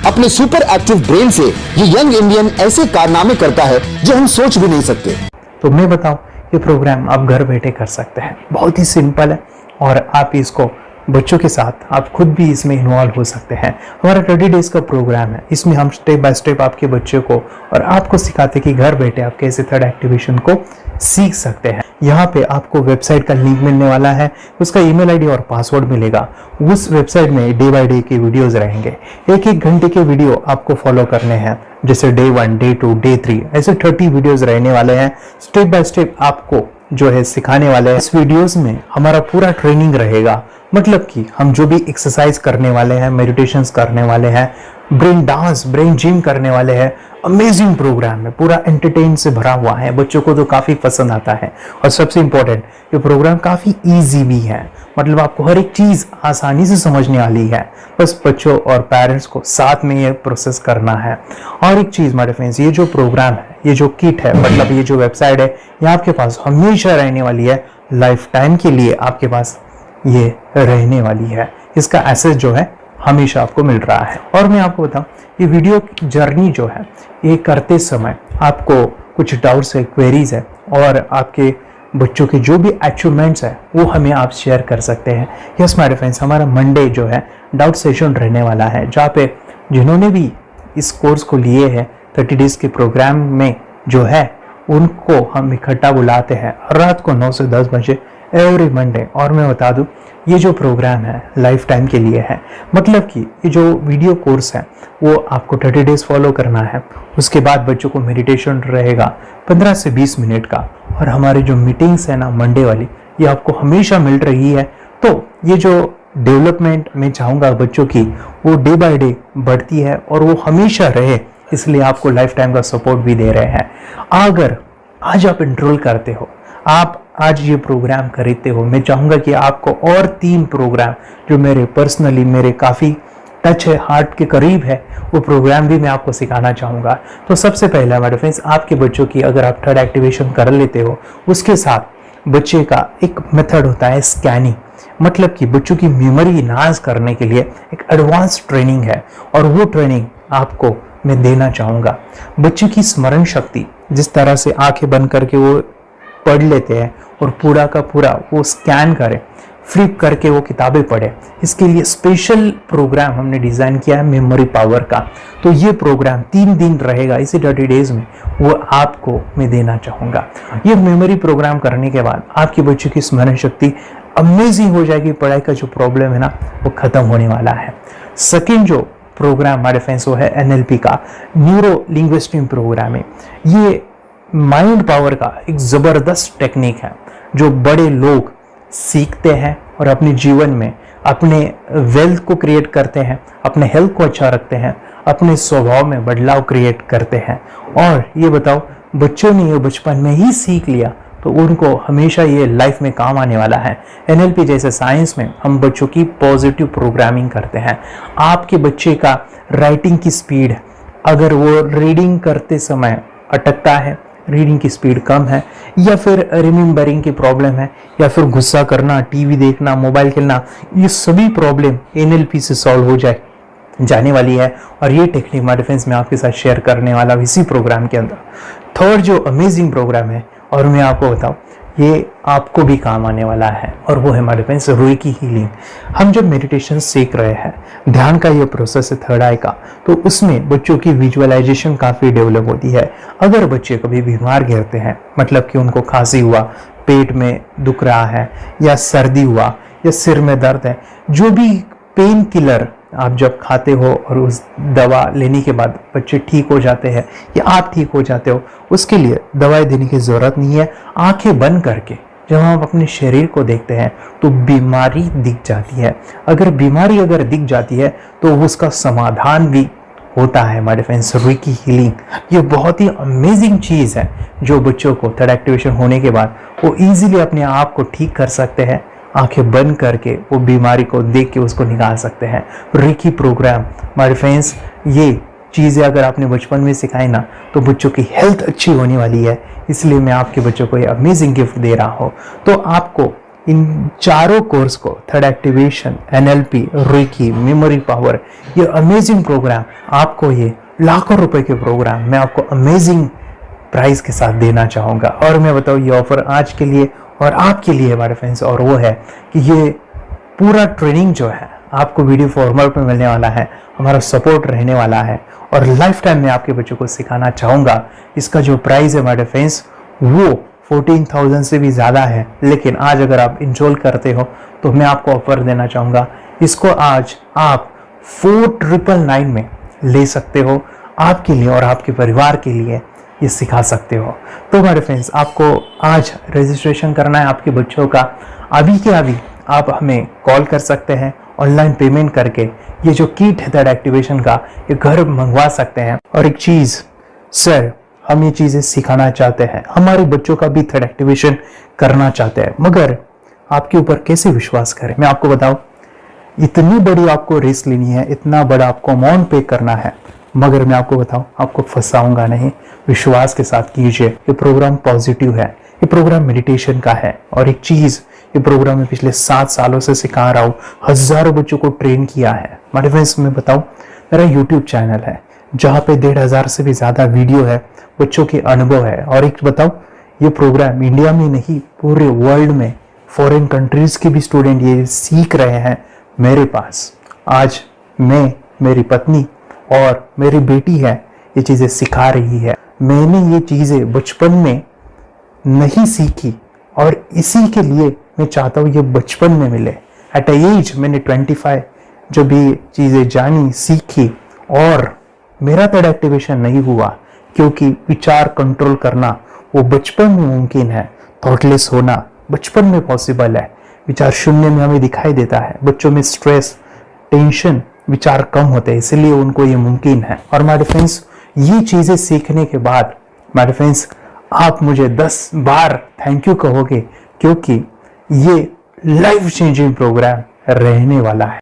D: अपने सुपर एक्टिव ब्रेन से ये यंग इंडियन ऐसे कारनामे करता है जो हम सोच भी नहीं सकते।
A: तो मैं बताऊं, ये प्रोग्राम आप घर बैठे कर सकते हैं, बहुत ही सिंपल है, और आप इसको बच्चों के साथ, आप खुद भी इसमें इन्वॉल्व हो सकते हैं। हमारा 30 डेज का प्रोग्राम है, इसमें हम स्टेप बाय स्टेप आपके बच्चों को और आपको सिखाते हैं कि घर बैठे आप कैसे थर्ड एक्टिवेशन को सीख सकते हैं। यहाँ पे आपको वेबसाइट का लिंक मिलने वाला है, उसका ईमेल आईडी और पासवर्ड मिलेगा। उस वेबसाइट में डे बाय डे के वीडियोस रहेंगे, 1-1 घंटे के वीडियो आपको फॉलो करने हैं, जैसे डे 1, डे 2, डे 3, ऐसे 30 वीडियोस रहने वाले हैं। स्टेप बाय स्टेप आपको जो है सिखाने वाले हैं। इस वीडियोस में हमारा पूरा ट्रेनिंग रहेगा, मतलब कि हम जो भी एक्सरसाइज करने वाले हैं, मेडिटेशंस करने वाले हैं, ब्रेन डांस, ब्रेन जिम करने वाले हैं। अमेजिंग प्रोग्राम है, पूरा एंटरटेन से भरा हुआ है, बच्चों को तो काफी पसंद आता है। और सबसे इंपॉर्टेंट, ये प्रोग्राम काफी इजी भी है, मतलब आपको हर एक चीज आसानी से समझने वाली है। बस बच्चों और पेरेंट्स को साथ में ये प्रोसेस करना है। और एक चीज माय फ्रेंड्स, ये जो प्रोग्राम है, ये जो किट है, मतलब ये जो वेबसाइट है, ये आपके पास हमेशा रहने वाली है, लाइफ टाइम के लिए आपके पास ये रहने वाली है। इसका एक्सेस जो है हमेशा आपको मिल रहा है। और मैं आपको बताऊं, ये वीडियो जर्नी जो है, ये करते समय आपको कुछ डाउट्स है, क्वेरीज है, और आपके बच्चों के जो भी अचीवमेंट्स है वो हमें आप शेयर कर सकते हैं। यस माय फ्रेंड्स, हमारा मंडे जो है डाउट सेशन रहने वाला है, जहाँ पे जिन्होंने भी इस कोर्स को लिए हैं 30 डेज के प्रोग्राम में जो है, उनको हम इकट्ठा बुलाते हैं रात को 9 से 10 बजे एवरी मंडे। और मैं बता दूं, ये जो प्रोग्राम है लाइफ टाइम के लिए है, मतलब कि ये जो वीडियो कोर्स है वो आपको 30 डेज फॉलो करना है। उसके बाद बच्चों को मेडिटेशन रहेगा 15 से 20 मिनट का, और हमारी जो मीटिंग्स है ना मंडे वाली, ये आपको हमेशा मिल रही है। तो ये जो डेवलपमेंट मैं चाहूँगा बच्चों की, वो डे बाय डे बढ़ती है और वो हमेशा रहे, इसलिए आपको लाइफ टाइम का सपोर्ट भी दे रहे हैं। अगर आज आप एनरोल करते हो, आप आज ये प्रोग्राम खरीदते हो, मैं चाहूँगा कि आपको और 3 प्रोग्राम जो मेरे पर्सनली मेरे काफ़ी टच है, हार्ट के करीब है, वो प्रोग्राम भी मैं आपको सिखाना चाहूँगा। तो सबसे पहला हमारे फ्रेंड्स, आपके बच्चों की अगर आप थर्ड एक्टिवेशन कर लेते हो, उसके साथ बच्चे का एक मेथड होता है स्कैनिंग, मतलब कि बच्चों की मेमोरी इनहांस करने के लिए एक एडवांस ट्रेनिंग है, और वो ट्रेनिंग आपको मैं देना चाहूँगा। बच्चे की स्मरण शक्ति, जिस तरह से आंखें बंद करके वो पढ़ लेते हैं और पूरा का पूरा वो स्कैन करे, फ्लिप करके वो किताबें पढ़े, इसके लिए स्पेशल प्रोग्राम हमने डिज़ाइन किया है मेमोरी पावर का। तो ये प्रोग्राम 3 दिन रहेगा, इसी 30 डेज में वो आपको मैं देना चाहूँगा। ये मेमोरी प्रोग्राम करने के बाद आपके बच्चों की स्मरण शक्ति अमेजिंग हो जाएगी। पढ़ाई का जो प्रॉब्लम है ना, वो खत्म होने वाला है। सेकेंड जो प्रोग्राम हमारे फ्रेंड्स वो है NLP का, न्यूरो लिंग्विस्टिक प्रोग्राम है। ये माइंड पावर का एक ज़बरदस्त टेक्निक है जो बड़े लोग सीखते हैं और अपने जीवन में अपने वेल्थ को क्रिएट करते हैं, अपने हेल्थ को अच्छा रखते हैं, अपने स्वभाव में बदलाव क्रिएट करते हैं। और ये बताओ, बच्चों ने ये बचपन में ही सीख लिया तो उनको हमेशा ये लाइफ में काम आने वाला है। NLP जैसे साइंस में हम बच्चों की पॉजिटिव प्रोग्रामिंग करते हैं। आपके बच्चे का राइटिंग की स्पीड, अगर वो रीडिंग करते समय अटकता है, रीडिंग की स्पीड कम है, या फिर रिमेम्बरिंग की प्रॉब्लम है, या फिर गुस्सा करना, टीवी देखना, मोबाइल खेलना, ये सभी प्रॉब्लम NLP से सॉल्व हो जाने वाली है। और ये टेक्निक माय डिफेंस में आपके साथ शेयर करने वाला इसी प्रोग्राम के अंदर। थर्ड जो अमेजिंग प्रोग्राम है, और मैं आपको बताऊं, ये आपको भी काम आने वाला है, और वो है माय डिफेंस रेकी हीलिंग। हम जब मेडिटेशन सीख रहे हैं, ध्यान का ये प्रोसेस है थर्ड आई का, तो उसमें बच्चों की विजुअलाइजेशन काफ़ी डेवलप होती है। अगर बच्चे कभी बीमार गिरते हैं, मतलब कि उनको खांसी हुआ, पेट में दुख रहा है, या सर्दी हुआ, या सिर में दर्द है, जो भी पेन किलर आप जब खाते हो और उस दवा लेने के बाद बच्चे ठीक हो जाते हैं या आप ठीक हो जाते हो, उसके लिए दवाई देने की ज़रूरत नहीं है। आंखें बंद करके जब हम अपने शरीर को देखते हैं तो बीमारी दिख जाती है। अगर बीमारी दिख जाती है तो उसका समाधान भी होता है। हमारे फ्रेंड्स, रेकी हीलिंग ये बहुत ही अमेजिंग चीज़ है जो बच्चों को थर्ड एक्टिवेशन होने के बाद वो ईजिली अपने आप को ठीक कर सकते हैं। आंखें बंद करके वो बीमारी को देख के उसको निकाल सकते हैं। रेकी प्रोग्राम हमारे फ्रेंड्स, ये चीज़ें अगर आपने बचपन में सिखाई ना तो बच्चों की हेल्थ अच्छी होने वाली है। इसलिए मैं आपके बच्चों को ये अमेजिंग गिफ्ट दे रहा हूँ। तो आपको इन चारों कोर्स को, third activation, NLP, Reiki, memory power, ये अमेजिंग प्रोग्राम, आपको ये लाखों रुपए के प्रोग्राम मैं आपको अमेजिंग प्राइस के साथ देना चाहूँगा। और मैं बताऊँ, ये ऑफर आज के लिए और आपके लिए हमारे फ्रेंड्स, और वो है कि ये पूरा ट्रेनिंग जो है आपको वीडियो फॉर्मेट में मिलने वाला है, हमारा सपोर्ट रहने वाला है, और लाइफ टाइम में आपके बच्चों को सिखाना चाहूँगा। इसका जो प्राइस है हमारे फ्रेंड्स वो 14,000 से भी ज़्यादा है, लेकिन आज अगर आप इंस्टॉल करते हो तो मैं आपको ऑफर देना चाहूँगा। इसको आज आप 4,999 में ले सकते हो, आपके लिए और आपके परिवार के लिए ये सिखा सकते हो। तो हमारे फ्रेंड्स, आपको आज रजिस्ट्रेशन करना है आपके बच्चों का। अभी के अभी आप हमें कॉल कर सकते हैं, ऑनलाइन पेमेंट करके ये जो किट है थर्ड एक्टिवेशन का, ये घर मंगवा सकते हैं। और एक चीज़ सर, हम ये चीज़ें सिखाना चाहते हैं, हमारे बच्चों का भी थर्ड एक्टिवेशन करना चाहते हैं, मगर आपके ऊपर कैसे विश्वास करें? मैं आपको बताऊं, इतनी बड़ी आपको रिस्क लेनी है, इतना बड़ा आपको अमाउंट पे करना है, मगर मैं आपको बताऊं, आपको फंसाऊंगा नहीं। विश्वास के साथ कीजिए। ये प्रोग्राम पॉजिटिव है, ये प्रोग्राम मेडिटेशन का है। और एक चीज़, ये प्रोग्राम में पिछले 7 सालों से सिखा रहा हूँ, हज़ारों बच्चों को ट्रेन किया है। हमारे फ्रेंड्स, मैं बताऊं, मेरा यूट्यूब चैनल है जहाँ पे 1,500 से भी ज़्यादा वीडियो है, बच्चों के अनुभव है। और एक बताऊं, ये प्रोग्राम इंडिया में नहीं, पूरे वर्ल्ड में फॉरेन कंट्रीज के भी स्टूडेंट ये सीख रहे हैं मेरे पास। आज मैं, मेरी पत्नी और मेरी बेटी है, ये चीज़ें सिखा रही है। मैंने ये चीज़ें बचपन में नहीं सीखी और इसी के लिए मैं चाहता हूँ ये बचपन में मिले। एट अ एज मैंने 25 जो भी चीज़ें जानी, सीखी, और मेरा थर्ड एक्टिवेशन नहीं हुआ क्योंकि विचार कंट्रोल करना वो बचपन में मुमकिन है। थॉटलेस होना बचपन में पॉसिबल है। विचार शून्य में हमें दिखाई देता है। बच्चों में स्ट्रेस, टेंशन, विचार कम होते हैं, इसलिए उनको ये मुमकिन है। और माय फ्रेंड्स, ये चीज़ें सीखने के बाद माय फ्रेंड्स, आप मुझे 10 बार थैंक यू कहोगे, क्योंकि ये लाइफ चेंजिंग प्रोग्राम रहने वाला है।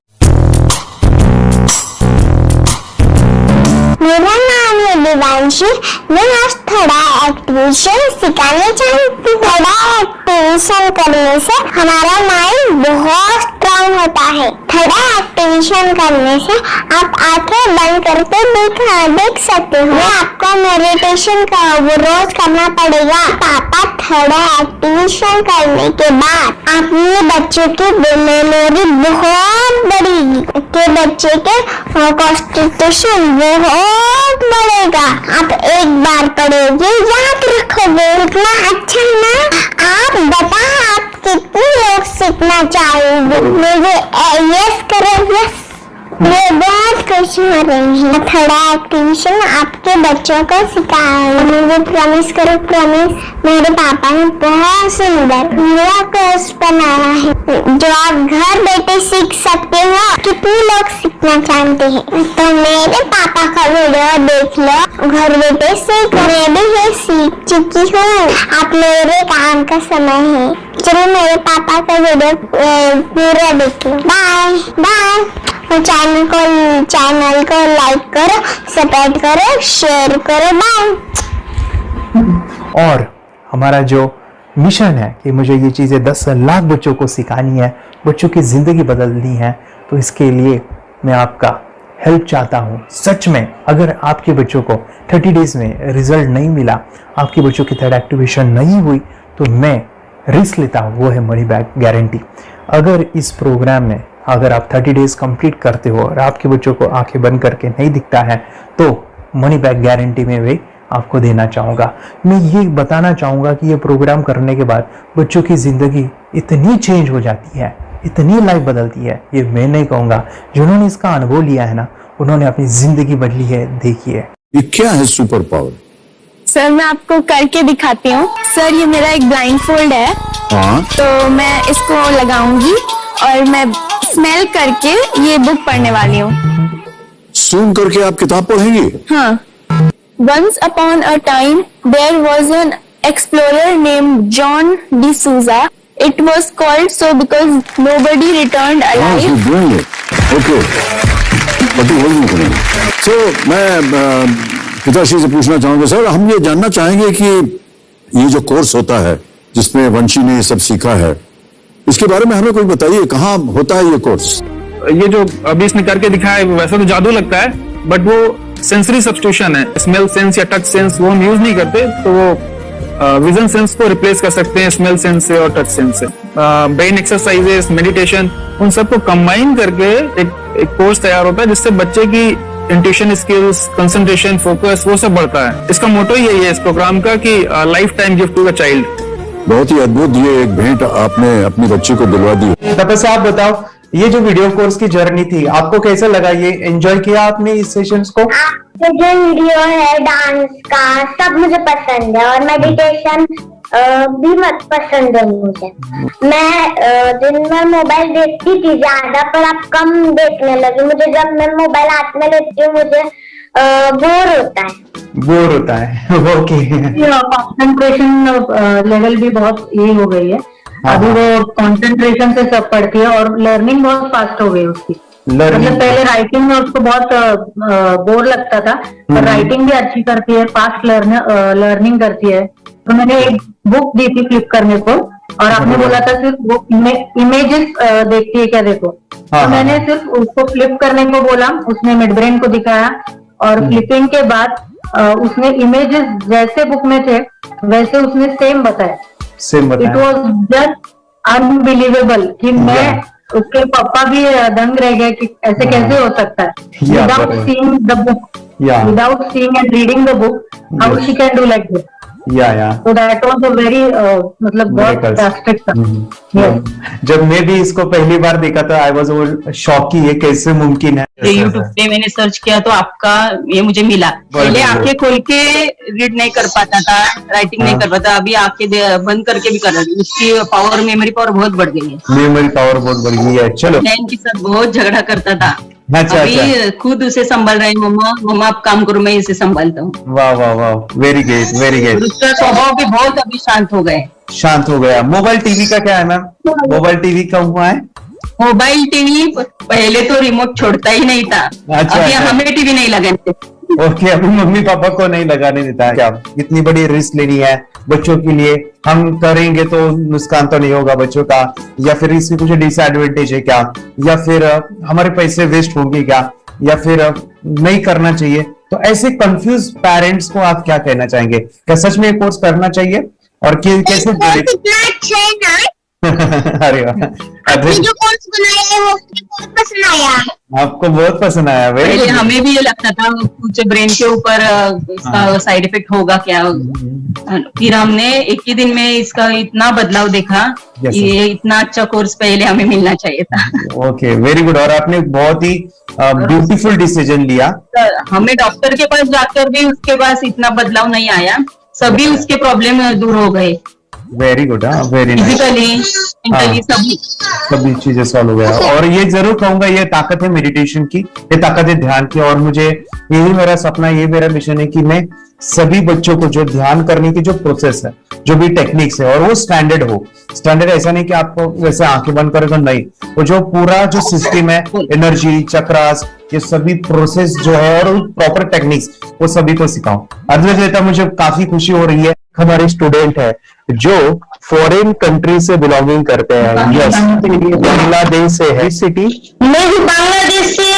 J: मेरा नाम है दिवांशी। मैं आज थोड़ा एक्टिवेशन सिखाना चाहती हूँ। थोड़ा एक्टिवेशन करने से हमारा माइंड बहुत स्ट्रांग होता है। थोड़ा एक्टिवेशन करने से आप आंखें बंद करके देख सकते हो। आपको मेडिटेशन का वो रोज करना पड़ेगा। पापा थोड़ा एक्टिवेशन करने के बाद अपने बच्चों की मेमोरी बहुत बढ़ेगी, के बच्चे के कॉन्स्टिट्यूशन बहुत बढ़ेगा। आप एक बार पढ़ोगे याद रखोगे, इतना अच्छा है ना। आप बता आप कितने लोग सीखना चाहोगे? मुझे यस करो, यस। मैं बहुत खुश हो रही हूँ। थोड़ा एक्टिवेशन आपके बच्चों को सिखाऊंगी। मुझे प्रॉमिस करो, प्रॉमिस। मेरे पापा ने बहुत सुंदर मेरा कोर्स बनाया है जो आप घर बैठे सीख सकते हो। कितने लोग सीखना चाहते हैं तो मेरे पापा का वीडियो देख लो, घर बैठे सीख। मैं भी ये सीख चुकी हूँ। आप मेरे काम का समय है। चलो मेरे पापा का वीडियो पूरा देख लो। Bye bye. चैनल को लाइक करो, सब्सक्राइब करो, शेयर करो। बाय।
A: और हमारा जो मिशन है कि मुझे ये चीज़ें 10 लाख बच्चों को सिखानी है, बच्चों की ज़िंदगी बदलनी है, तो इसके लिए मैं आपका हेल्प चाहता हूँ। सच में अगर आपके बच्चों को 30 डेज में रिजल्ट नहीं मिला, आपके बच्चों की थर्ड एक्टिवेशन नहीं हुई, तो मैं रिस्क लेता हूँ, वो है मनी बैक गारंटी। अगर इस प्रोग्राम में अगर आप 30 डेज कंप्लीट करते हो और आपके बच्चों को आंखें बंद करके नहीं दिखता है, तो मनी बैक गारंटी में भी आपको देना चाहूँगा। मैं ये बताना चाहूँगा कि ये प्रोग्राम करने के बाद बच्चों की ज़िंदगी इतनी चेंज हो जाती है, इतनी लाइफ बदलती है, ये मैं नहीं कहूँगा। जिन्होंने इसका अनुभव लिया है ना, उन्होंने अपनी ज़िंदगी बदली है। देखिए
K: ये क्या है सुपर पावर?
C: सर मैं आपको करके दिखाती हूँ। सर ये मेरा एक ब्लाइंड फोल्ड है,
K: हाँ,
C: तो मैं इसको लगाऊंगी और मैं स्मेल करके ये बुक पढ़ने वाली हूँ।
K: सूंघ करके आप किताब पढ़ेंगी?
C: हाँ। Once upon a time, there was an explorer named John D'Souza. It was called so because nobody returned alive.
K: Okay, तो मैं पिताश्री से पूछना चाहूंगा, सर हम ये जानना चाहेंगे कि ये जो कोर्स होता है जिसमें वंशी ने ये सब सीखा है, इसके बारे में हमें कुछ बताइए। कहाँ होता है ये कोर्स?
L: ये जो अभी इसने करके दिखाया है वैसा तो जादू लगता है, बट वो सेंसरी सब्स्टिट्यूशन है। स्मेल सेंस या टच सेंस वो हम यूज नहीं करते, तो वो विजन सेंस को रिप्लेस कर सकते हैं स्मेल सेंस से और टच सेंस से। ब्रेन एक्सरसाइजेस, मेडिटेशन, उन सबको कंबाइन करके एक कोर्स तैयार होता है जिससे बच्चे की इंट्यूशन स्किल्स, कंसंट्रेशन, फोकस वो सब बढ़ता है। इसका मोटो यही है इस प्रोग्राम का कि life time gift to the child.
K: बहुत ही अद्भुत ये एक भेंट आपने अपनी बच्ची को दिलवा दी।
A: तपस्या आप बताओ, ये जो वीडियो कोर्स की जर्नी थी आपको कैसा लगा? ये एंजॉय किया आपने इस सेशंस को?
J: आपके जो वीडियो है डांस का सब मुझे पसंद है और मेडिटेशन भी मत पसंद है मुझे। मैं दिन में मोबाइल देखती थी ज्यादा, पर अब कम देखने लगी। मुझे जब मैं मोबाइल हाथ में लेती हूँ मुझे बोर होता है।
A: बोर होता है ओके।
M: कंसंट्रेशन लेवल भी बहुत ये हो गई है। अभी वो कंसंट्रेशन से सब पढ़ती है और लर्निंग बहुत फास्ट हो गई उसकी। मतलब पहले राइटिंग में उसको बहुत बोर लगता था, पर राइटिंग भी अच्छी करती है, फास्ट लर्निंग करती है। तो मैंने एक बुक दी थी फ्लिप करने को और आपने बोला था सिर्फ वो इमेजेस देखती है क्या, देखो। तो मैंने सिर्फ उसको फ्लिप करने को बोला, उसने मिड ब्रेन को दिखाया और फ्लिपिंग के बाद उसने इमेजेस जैसे बुक में थे वैसे उसने सेम बताया। इट वॉज जस्ट अनबिलीवेबल कि मैं उसके पापा भी दंग रह गए कि ऐसे कैसे हो सकता है। Without seeing the book, without seeing and reading the book, how she can do like this. So that was a very मतलब बहुत ड्रास्टिक था।
A: जब मैं भी इसको पहली बार देखा था आई वाज शॉक कि ये कैसे मुमकिन है।
N: यूट्यूब पे मैंने सर्च किया तो आपका ये मुझे मिला। पहले आंखें खोल के रीड नहीं कर पाता था, राइटिंग नहीं कर पाता, अभी आंखें बंद करके भी कर रहा है। उसकी पावर, मेमोरी पावर बहुत बढ़ गई है।
A: मेमोरी पावर बहुत बढ़ गई है। चलो,
N: बहन के साथ बहुत झगड़ा करता था,
A: अच्छा,
N: अभी खुद उसे संभाल रहे हैं। मम्मा आप काम करो, मैं इसे संभालता हूँ।
A: वाह वाह वाह, वेरी ग्रेट वेरी ग्रेट।
N: उसका स्वभाव भी बहुत अभी शांत हो गए।
A: शांत हो गया। मोबाइल टीवी का क्या है मैम? मोबाइल टीवी का हुआ है?
N: मोबाइल टीवी पहले तो रिमोट छोड़ता ही नहीं था।
A: अच्छा,
N: अभी
A: अच्छा।
N: हमें टीवी नहीं लगाने
A: ओके, अभी मम्मी पापा को नहीं लगाने देता है क्या? इतनी बड़ी रिस्क लेनी है बच्चों के लिए, हम करेंगे तो नुकसान तो नहीं होगा बच्चों का, या फिर इसमें कुछ डिसएडवांटेज है क्या, या फिर हमारे पैसे वेस्ट होंगे क्या, या फिर नहीं करना चाहिए? तो ऐसे कंफ्यूज पेरेंट्स को आप क्या कहना चाहेंगे? क्या सच में ये कोर्स करना चाहिए और कैसे
J: कितना अच्छा है ना।
A: अरे वाह,
J: आपने जो कोर्स बनाया है वो मुझे बहुत पसंद आया।
A: आपको बहुत पसंद आया?
N: पहले हमें भी ये लगता था कुछ ब्रेन के ऊपर इसका साइड इफेक्ट होगा क्या, फिर हमने एक ही दिन में इसका इतना बदलाव देखा। ये इतना अच्छा कोर्स पहले हमें मिलना चाहिए था।
A: Okay, very good. और आपने बहुत ही ब्यूटीफुल डिसीजन लिया।
N: हमें डॉक्टर के पास जाकर भी उसके पास इतना बदलाव नहीं आया, सभी उसके प्रॉब्लम दूर हो गए।
A: Very good, very nice.
N: Physically, mentally
A: सभी चीजें सॉल्व हो गया। और ये जरूर कहूंगा, ये ताकत है मेडिटेशन की, ये ताकत है ध्यान की। और मुझे यही मेरा सपना, ये मेरा मिशन है कि मैं सभी बच्चों को जो ध्यान करने की जो प्रोसेस है, जो भी टेक्निक्स है, और वो स्टैंडर्ड हो। स्टैंडर्ड ऐसा नहीं कि आपको वैसे आंखें बंद करें तो नहीं, वो जो पूरा जो सिस्टम है, एनर्जी चक्रास, ये सभी प्रोसेस जो है और प्रॉपर टेक्निक्स, वो सभी को सिखाऊं। अद्वैत, मुझे काफी खुशी हो रही है। हमारे स्टूडेंट है जो फॉरेन कंट्री से बिलोंगिंग करते हैं। यस, बांग्लादेश से है। सिटी
J: मैं भी बांग्लादेश से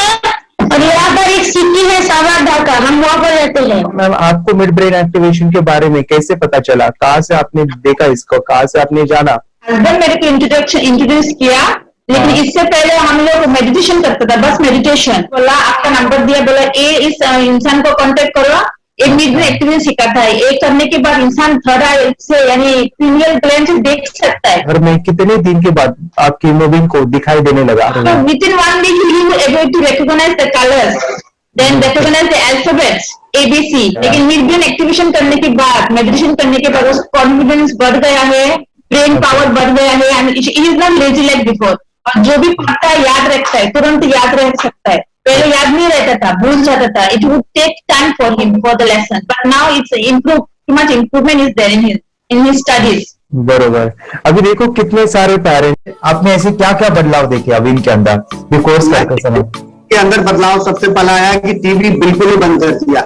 J: और यहाँ पर एक सिटी है सावारढाका, हम वहाँ पर रहते हैं।
A: मैम, आपको मिड ब्रेन एक्टिवेशन के बारे में कैसे पता चला? कहाँ से आपने देखा इसको, कहाँ से आपने जाना?
M: हस्बैंड मेरे को इंट्रोड्यूस किया, लेकिन इससे पहले हम लोग मेडिटेशन करते थे, बस मेडिटेशन। बोला आपका नंबर दिया, बोला ये इस इंसान को कांटेक्ट करो, एक मिड ब्रेन एक्टिवेशन सिखाता है। एक करने के बाद इंसान थर्ड आई से यानी पिनियल ग्लैंड से देख सकता है।
A: घर में कितने दिन के बाद आपकी मूविंग को दिखाई देने लगा?
J: तो
M: within 1 week he will able to recognize the colors, then recognize the alphabets ABC। लेकिन मिड ब्रेन एक्टिवेशन करने के बाद, मेडिटेशन करने के बाद उसका कॉन्फिडेंस बढ़ गया है, ब्रेन पावर बढ़ गया है, and it is not lazy like before. और जो भी पढ़ता है याद रखता है, तुरंत याद रख सकता है। पहले याद नहीं रहता था, भूल जाता था। It would take time for him for the lesson, but now it's improve, too much improvement is there in his studies.
A: बरोबर। अभी देखो कितने सारे पेरेंट्स, आपने ऐसे क्या क्या बदलाव देखे अभी इनके अंदर ये कोर्स करते समय?
O: के अंदर बदलाव सबसे पहला आया कि टीवी बिल्कुल ही बंद कर दिया।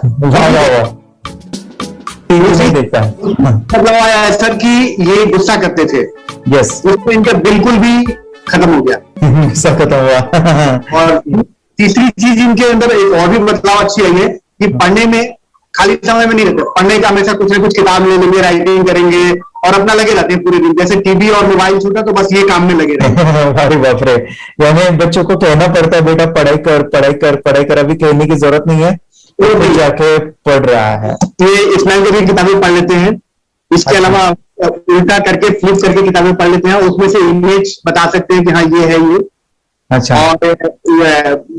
A: टीवी नहीं देखता है।
O: बदलाव आया सर कि ये गुस्सा करते थे।
A: यस,
O: उसको इनका बिल्कुल भी खत्म हो गया।
A: सब खत्म हुआ।
O: और तीसरी चीज इनके अंदर एक और भी बदलाव अच्छी आई है कि पढ़ने में खाली समय में नहीं रहते, पढ़ने का हमेशा कुछ ना कुछ किताब ले लेंगे, राइटिंग करेंगे और अपना लगे रहते हैं पूरे दिन। जैसे टीवी और मोबाइल छूटा तो बस ये काम में लगे रहते हैं।
A: अरे बाप रे, यानी बच्चों को कहना पड़ता है बेटा पढ़ाई कर, पढ़ाई कर, पढ़ाई कर। अभी कहने की जरूरत नहीं है, वो भी जाके पढ़ रहा है।
O: ये स्मेल करके किताबें पढ़ लेते हैं। इसके अलावा उल्टा करके फ्लिप करके किताबें पढ़ लेते हैं, उसमें से इमेज बता सकते हैं कि हाँ ये है ये।
A: अच्छा।
O: और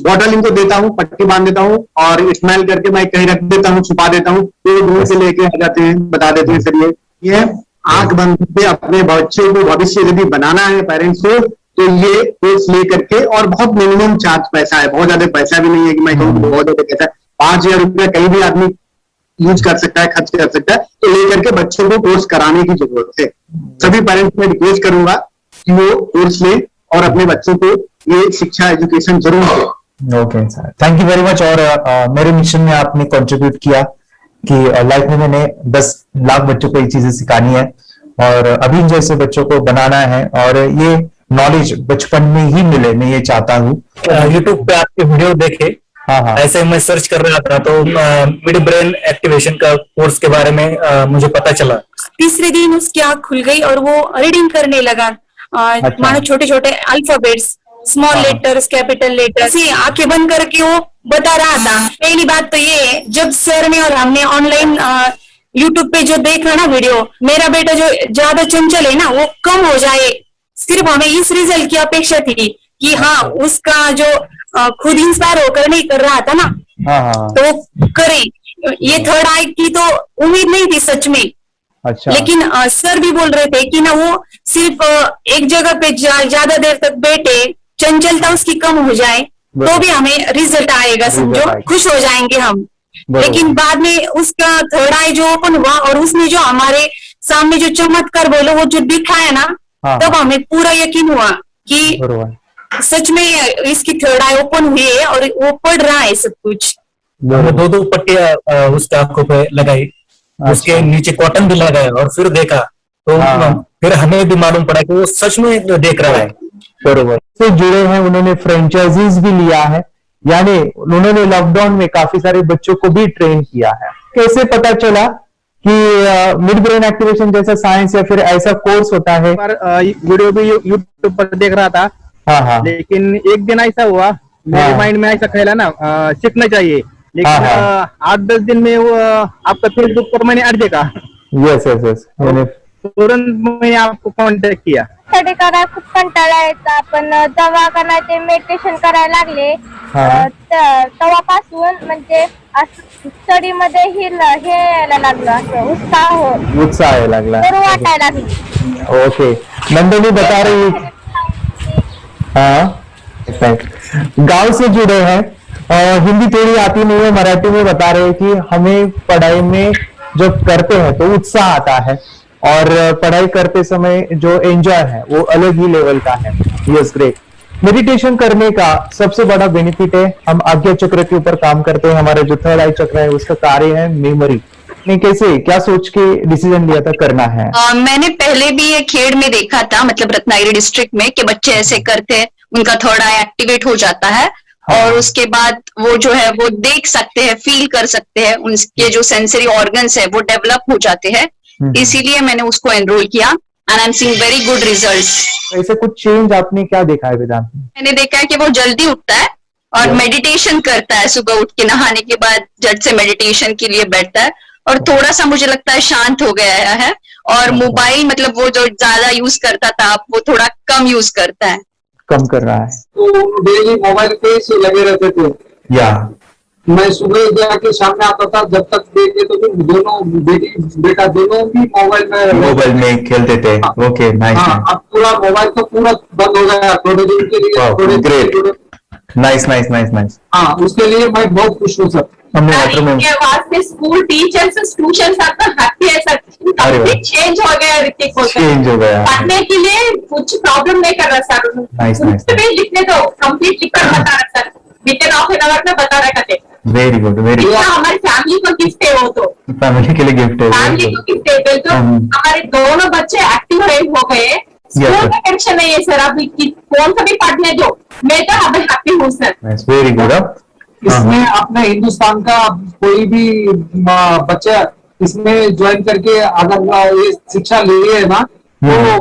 O: बॉटल इनको देता हूँ, पट्टी बांध देता हूँ और स्मेल करके मैं कहीं रख देता हूँ, छुपा देता हूँ, तो दूर से लेके आ जाते हैं, बता देते हैं सर ये आंख बंद करके अपने बच्चे को भविष्य यदि बनाना है पेरेंट्स को, तो ये कोर्स ले करके। और बहुत मिनिमम चार्ज पैसा है, बहुत ज्यादा पैसा भी नहीं है कि मैं कहूँ बहुत ज्यादा पैसा है। 5,000 रुपया कहीं भी आदमी यूज कर सकता है, खर्च कर सकता है। तो लेकर के बच्चों को कोर्स कराने की जरूरत है। सभी पेरेंट्स में रिक्वेस्ट करूंगा कि वो कोर्स ले और अपने बच्चों को ये शिक्षा एजुकेशन जरूर दे।
A: Okay sir, thank you very much. और मेरे मिशन में आपने कंट्रीब्यूट किया कि लाइफ में मैंने 10 लाख बच्चों को ये चीजें सिखानी है और अभी जैसे बच्चों को बनाना है, और ये नॉलेज बचपन में ही मिले, मैं ये चाहता हूँ।
P: यूट्यूब पे आपके वीडियो देखे,
A: हाँ,
P: ऐसे मैं सर्च कर रहा था तो मिड ब्रेन एक्टिवेशन का कोर्स के बारे में मुझे पता चला।
Q: तीसरे दिन उसकी आंख खुल गई और वो रीडिंग करने लगा। मानो छोटे छोटे alphabets, small letters, capital letters, आंखें बंद करके वो बता रहा था। पहली बात तो ये, जब सर ने और हमने ऑनलाइन यूट्यूब पे जो देखा ना वीडियो, मेरा बेटा जो ज्यादा चंचल है ना वो कम हो जाए, सिर्फ हमें इस रिजल्ट की अपेक्षा थी कि हाँ उसका जो खुद इंस्पायर होकर नहीं कर रहा था ना, तो वो करे। ये थर्ड आई की तो उम्मीद नहीं थी सच में।
A: अच्छा।
Q: लेकिन सर भी बोल रहे थे कि ना वो सिर्फ एक जगह पे ज्यादा देर तक बैठे, चंचलता उसकी कम हो जाए तो भी हमें रिजल्ट आएगा, समझो, खुश हो जाएंगे हम। लेकिन बाद में उसका थर्ड आई जो ओपन हुआ और उसने जो हमारे सामने जो चमत्कार बोलो वो जो दिखाया ना, तब हमें पूरा यकीन हुआ कि सच में इसकी थर्ड आई ओपन हुई है और वो पढ़ रहा है सब कुछ।
P: हमने 2-2 पट्टियां उसके आंखों पे लगाई, उसके नीचे कॉटन भी लगाया और फिर देखा तो फिर हमें भी मालूम पड़ा कि वो सच में देख रहा है।
A: बरोबर से जुड़े हैं, उन्होंने फ्रेंचाइजीज भी लिया है, यानी उन्होंने लॉकडाउन में काफी सारे बच्चों को भी ट्रेन किया है। कैसे पता चला कि मिड ब्रेन एक्टिवेशन जैसा साइंस या फिर ऐसा कोर्स होता है?
R: वीडियो भी यूट्यूब पर देख रहा था।
A: हाँ।
R: लेकिन एक दिन ऐसा हुआ मेरे माइंड में ऐसा ख्याल है ना सीखना चाहिए, लेकिन 8-10 दिन में वो आपका फेसबुक पर मैंने ऐड देखा।
A: यस
R: तुरंत मैंने आपको कॉन्टॅक्ट किया।
J: स्टडी करायला खूप कंटाळा यायचा, पण जेव्हा का नाही ते मेडिटेशन करायला लागले तेव्हापासून म्हणजे स्टडी मध्ये हे यायला लागलं, असं उत्साह
A: यायला लागला,
J: बरं वाटायला लागलं।
A: ओके, मंडली बता रही गांव से जुड़े हैं, हिंदी थोड़ी आती नहीं है, मराठी में बता रहे हैं कि हमें पढ़ाई में जब करते हैं तो उत्साह आता है और पढ़ाई करते समय जो एंजॉय है वो अलग ही लेवल का है। Yes great. मेडिटेशन करने का सबसे बड़ा बेनिफिट है, हम आज्ञा चक्र के ऊपर काम करते हैं, हमारा जो थर्ड आई चक्र है उसका कार्य है मेमोरी। ने कैसे क्या सोच के डिसीजन लिया था करना है?
N: मैंने पहले भी ये खेड़ में देखा था, मतलब रत्नागिरी डिस्ट्रिक्ट में, कि बच्चे ऐसे करते हैं, उनका थर्ड आई एक्टिवेट हो जाता है और उसके बाद वो जो है वो देख सकते हैं, फील कर सकते हैं, उनके जो सेंसरी ऑर्गन्स है वो डेवलप हो जाते हैं। इसीलिए मैंने उसको एनरोल किया and I am seeing very good results.
A: ऐसे कुछ चेंज आपने क्या देखा है वेदांत में?
N: मैंने देखा है कि वो जल्दी उठता है और मेडिटेशन करता है, सुबह उठ के नहाने के बाद झट से मेडिटेशन के लिए बैठता है और थोड़ा सा मुझे लगता है शांत हो गया है और मोबाइल मतलब वो जो ज्यादा यूज करता था वो थोड़ा कम यूज करता है,
A: कम कर रहा है।
O: तो डेली मोबाइल पे ही लगे रहते थे।
A: या
O: मैं सुबह जाके सामने आता था, जब तक देखे तो फिर दोनों बेटा दोनों भी
A: मोबाइल में खेलते थे। Okay nice.
O: अब पूरा मोबाइल तो पूरा बंद हो गया थोड़े दिन के लिए।
A: Great, nice.
O: हाँ, उसके लिए मैं बहुत खुश हूँ सर।
A: हमने वाटर में
N: वास्ते स्कूल टीचर्स ट्यूशन आपका हैप्पी है सर, कंप्लीट चेंज हो गया ऋतिक को,
A: चेंज हो गया,
N: पढ़ने के लिए कुछ प्रॉब्लम नहीं कर रहा सर।
A: नाइस।
N: लिखने दो, कंप्लीट लिखकर बता रहा sir, with in half an hour में बता रहा कहते।
A: Very good, very good.
N: हमारी फैमिली को गिफ्ट है, वो तो
A: फैमिली के लिए गिफ्ट है,
N: फैमिली को गिफ्ट है। तो हमारे दोनों बच्चे एक्टिव हो गए, स्कूल का टेंशन नहीं है सर, अभी कौन सा भी पढ़ने दो, मैं तो अभी हैप्पी हूँ सर।
A: Very good.
O: इसमें अपने हिंदुस्तान का कोई भी बच्चा इसमें ज्वाइन करके अगर ये शिक्षा ले है ना तो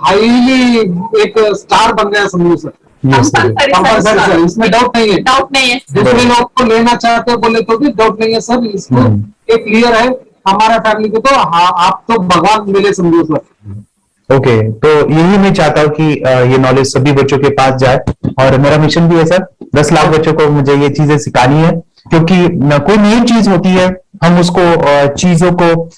O: हाईली एक स्टार बन गया समझो सर। कंपल्सरी सर, इसमें डाउट नहीं है। दूसरे लोग को लेना चाहते बोले तो भी डाउट नहीं है सर, इसको एक क्लियर है हमारा फैमिली को। तो आप तो भगवान मिले समझो सर।
A: ओके, तो यही मैं चाहता हूँ कि ये नॉलेज सभी बच्चों के पास जाए और मेरा मिशन भी है सर, 10 लाख बच्चों को मुझे ये चीजें सिखानी है, क्योंकि कोई नई चीज होती है हम उसको चीजों को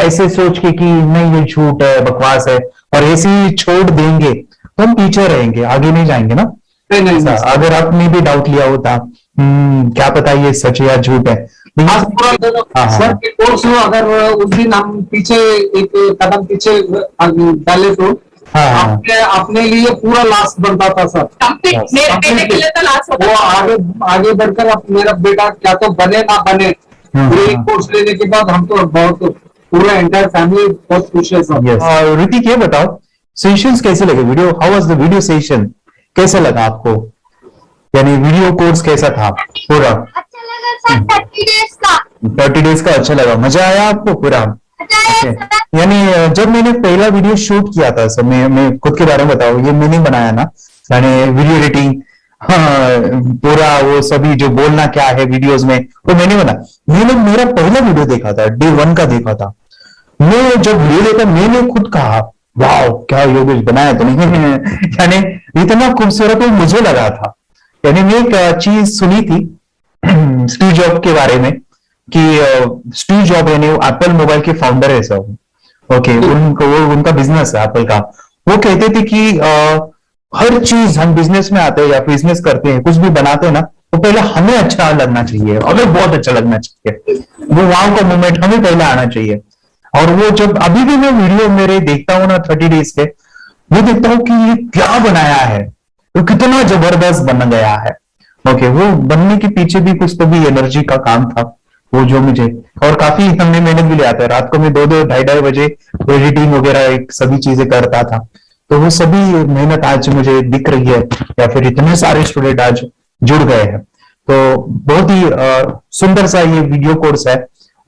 A: ऐसे सोच के कि नहीं ये झूठ है, बकवास है और ऐसे ही छोड़ देंगे तो हम पीछे रहेंगे, आगे नहीं जाएंगे ना।
O: नहीं।
A: अगर आपने भी डाउट लिया होता क्या पता ये सच या झूठ है।
O: सर के कोर्स हो, अगर उस दिन हम पीछे एक कदम पीछे डाले तो अपने लिए पूरा लास्ट बनता था सर।
N: मेरे बेटे के लिए तो लास्ट होता
O: वो आगे बढ़कर अब मेरा बेटा क्या तो बने ना बने, कोर्स लेने के बाद हम तो बहुत पूरा एंटायर फैमिली बहुत खुश है सर।
A: ऋतिक ये बताओ सेशंस कैसे लगे, video how was the video session, कैसा लगा आपको, यानी वीडियो कोर्स कैसा था पूरा?
J: अच्छा लगा सर,
A: 30 डेज का अच्छा लगा, मजा आया आपको पूरा? यानी जब मैंने पहला वीडियो शूट किया था सर, मैं खुद के बारे में बताओ, ये मैंने बनाया ना, यानी वीडियो एडिटिंग, पूरा वो सभी जो बोलना क्या है वीडियोस में वो मैंने बनाया। मैंने मेरा पहला वीडियो देखा था, डे 1 का देखा था, मैं जब वीडियो देखा मैंने खुद कहा वाह क्या योगेश बनाया तो नहीं है, यानी इतना खूबसूरत मुझे लगा था। यानी मैं एक चीज सुनी थी स्टीव जॉब के बारे में कि स्टीव जॉब यानी एप्पल मोबाइल के फाउंडर है सब, ओके, उनका बिजनेस है एप्पल का। वो कहते थे कि हर चीज हम बिजनेस में आते हैं या बिजनेस करते हैं, कुछ भी बनाते हैं ना, तो पहले हमें अच्छा लगना चाहिए, हमें बहुत अच्छा लगना चाहिए, वो वाव का मोमेंट हमें पहले आना चाहिए। और वो जब अभी भी मैं वीडियो मेरे देखता हूँ ना 30 डेज के, वो देखता हूँ कि ये क्या बनाया है, तो कितना जबरदस्त बन गया है,
S: ओके, वो बनने के पीछे भी कुछ तो भी एनर्जी का काम था वो, जो मुझे और काफी हमने मेहनत भी लिया था। रात को मैं 2-2 ढाई बजे एडिटिंग वगैरह सभी चीजें करता था। तो वो सभी मेहनत आज मुझे दिख रही है, या फिर इतने सारे स्टूडेंट आज जुड़ गए हैं। तो बहुत ही सुंदर सा ये वीडियो कोर्स है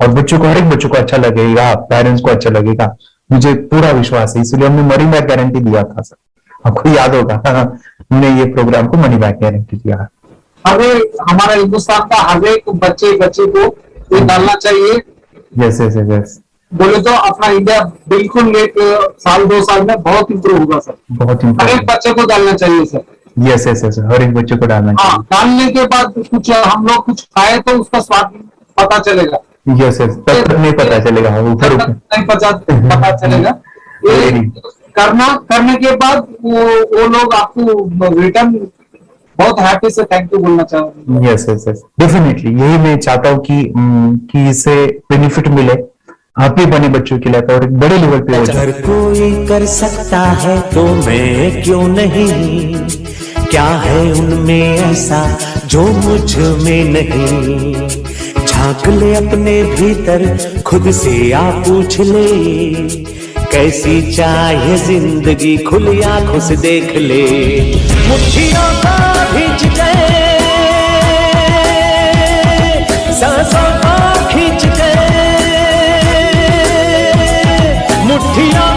S: और बच्चों को, हर एक बच्चों को अच्छा लगेगा, पेरेंट्स को अच्छा लगेगा, मुझे पूरा विश्वास है। इसलिए हमने मनी बैक गारंटी दिया था सर, आपको याद होगा हमने ये प्रोग्राम को मनी बैक गारंटी दिया है।
O: हमें हमारा हिंदुस्तान का हर एक बच्चे को ये डालना चाहिए।
S: यस यस यस,
O: बोले तो अपना इंडिया बिल्कुल 1 साल 2 साल में बहुत इंप्रूव होगा सर।
S: बहुत
O: हर एक बच्चे को डालना चाहिए सर।
S: यस यस यस, हर एक बच्चे को डालना चाहिए।
O: डालने के बाद कुछ हम लोग कुछ खाए तो उसका स्वाद पता चलेगा।
S: यस यस, तब नहीं पता चलेगा, ऊपर
O: नहीं पता चलेगा। ये करने के बाद वो लोग आपको रिटर्न बहुत हैप्पी से थैंक यू बोलना चाहूंगा।
S: यस यस यस, डेफिनेटली यही मैं चाहता हूँ कि इससे बेनिफिट मिले आप भी बने बच्चों के लिए और एक बड़े लेवल पे हो जाए।
B: अगर कोई कर सकता है तो मैं क्यों नहीं, क्या है उनमें ऐसा जो मुझ में नहीं। झांक ले अपने भीतर खुद से आ पूछ ले, कैसी चाहे जिंदगी खुली आंखों से देख ले। मुट्ठियों को खींच के, सांसों को खींच के, मुट्ठियों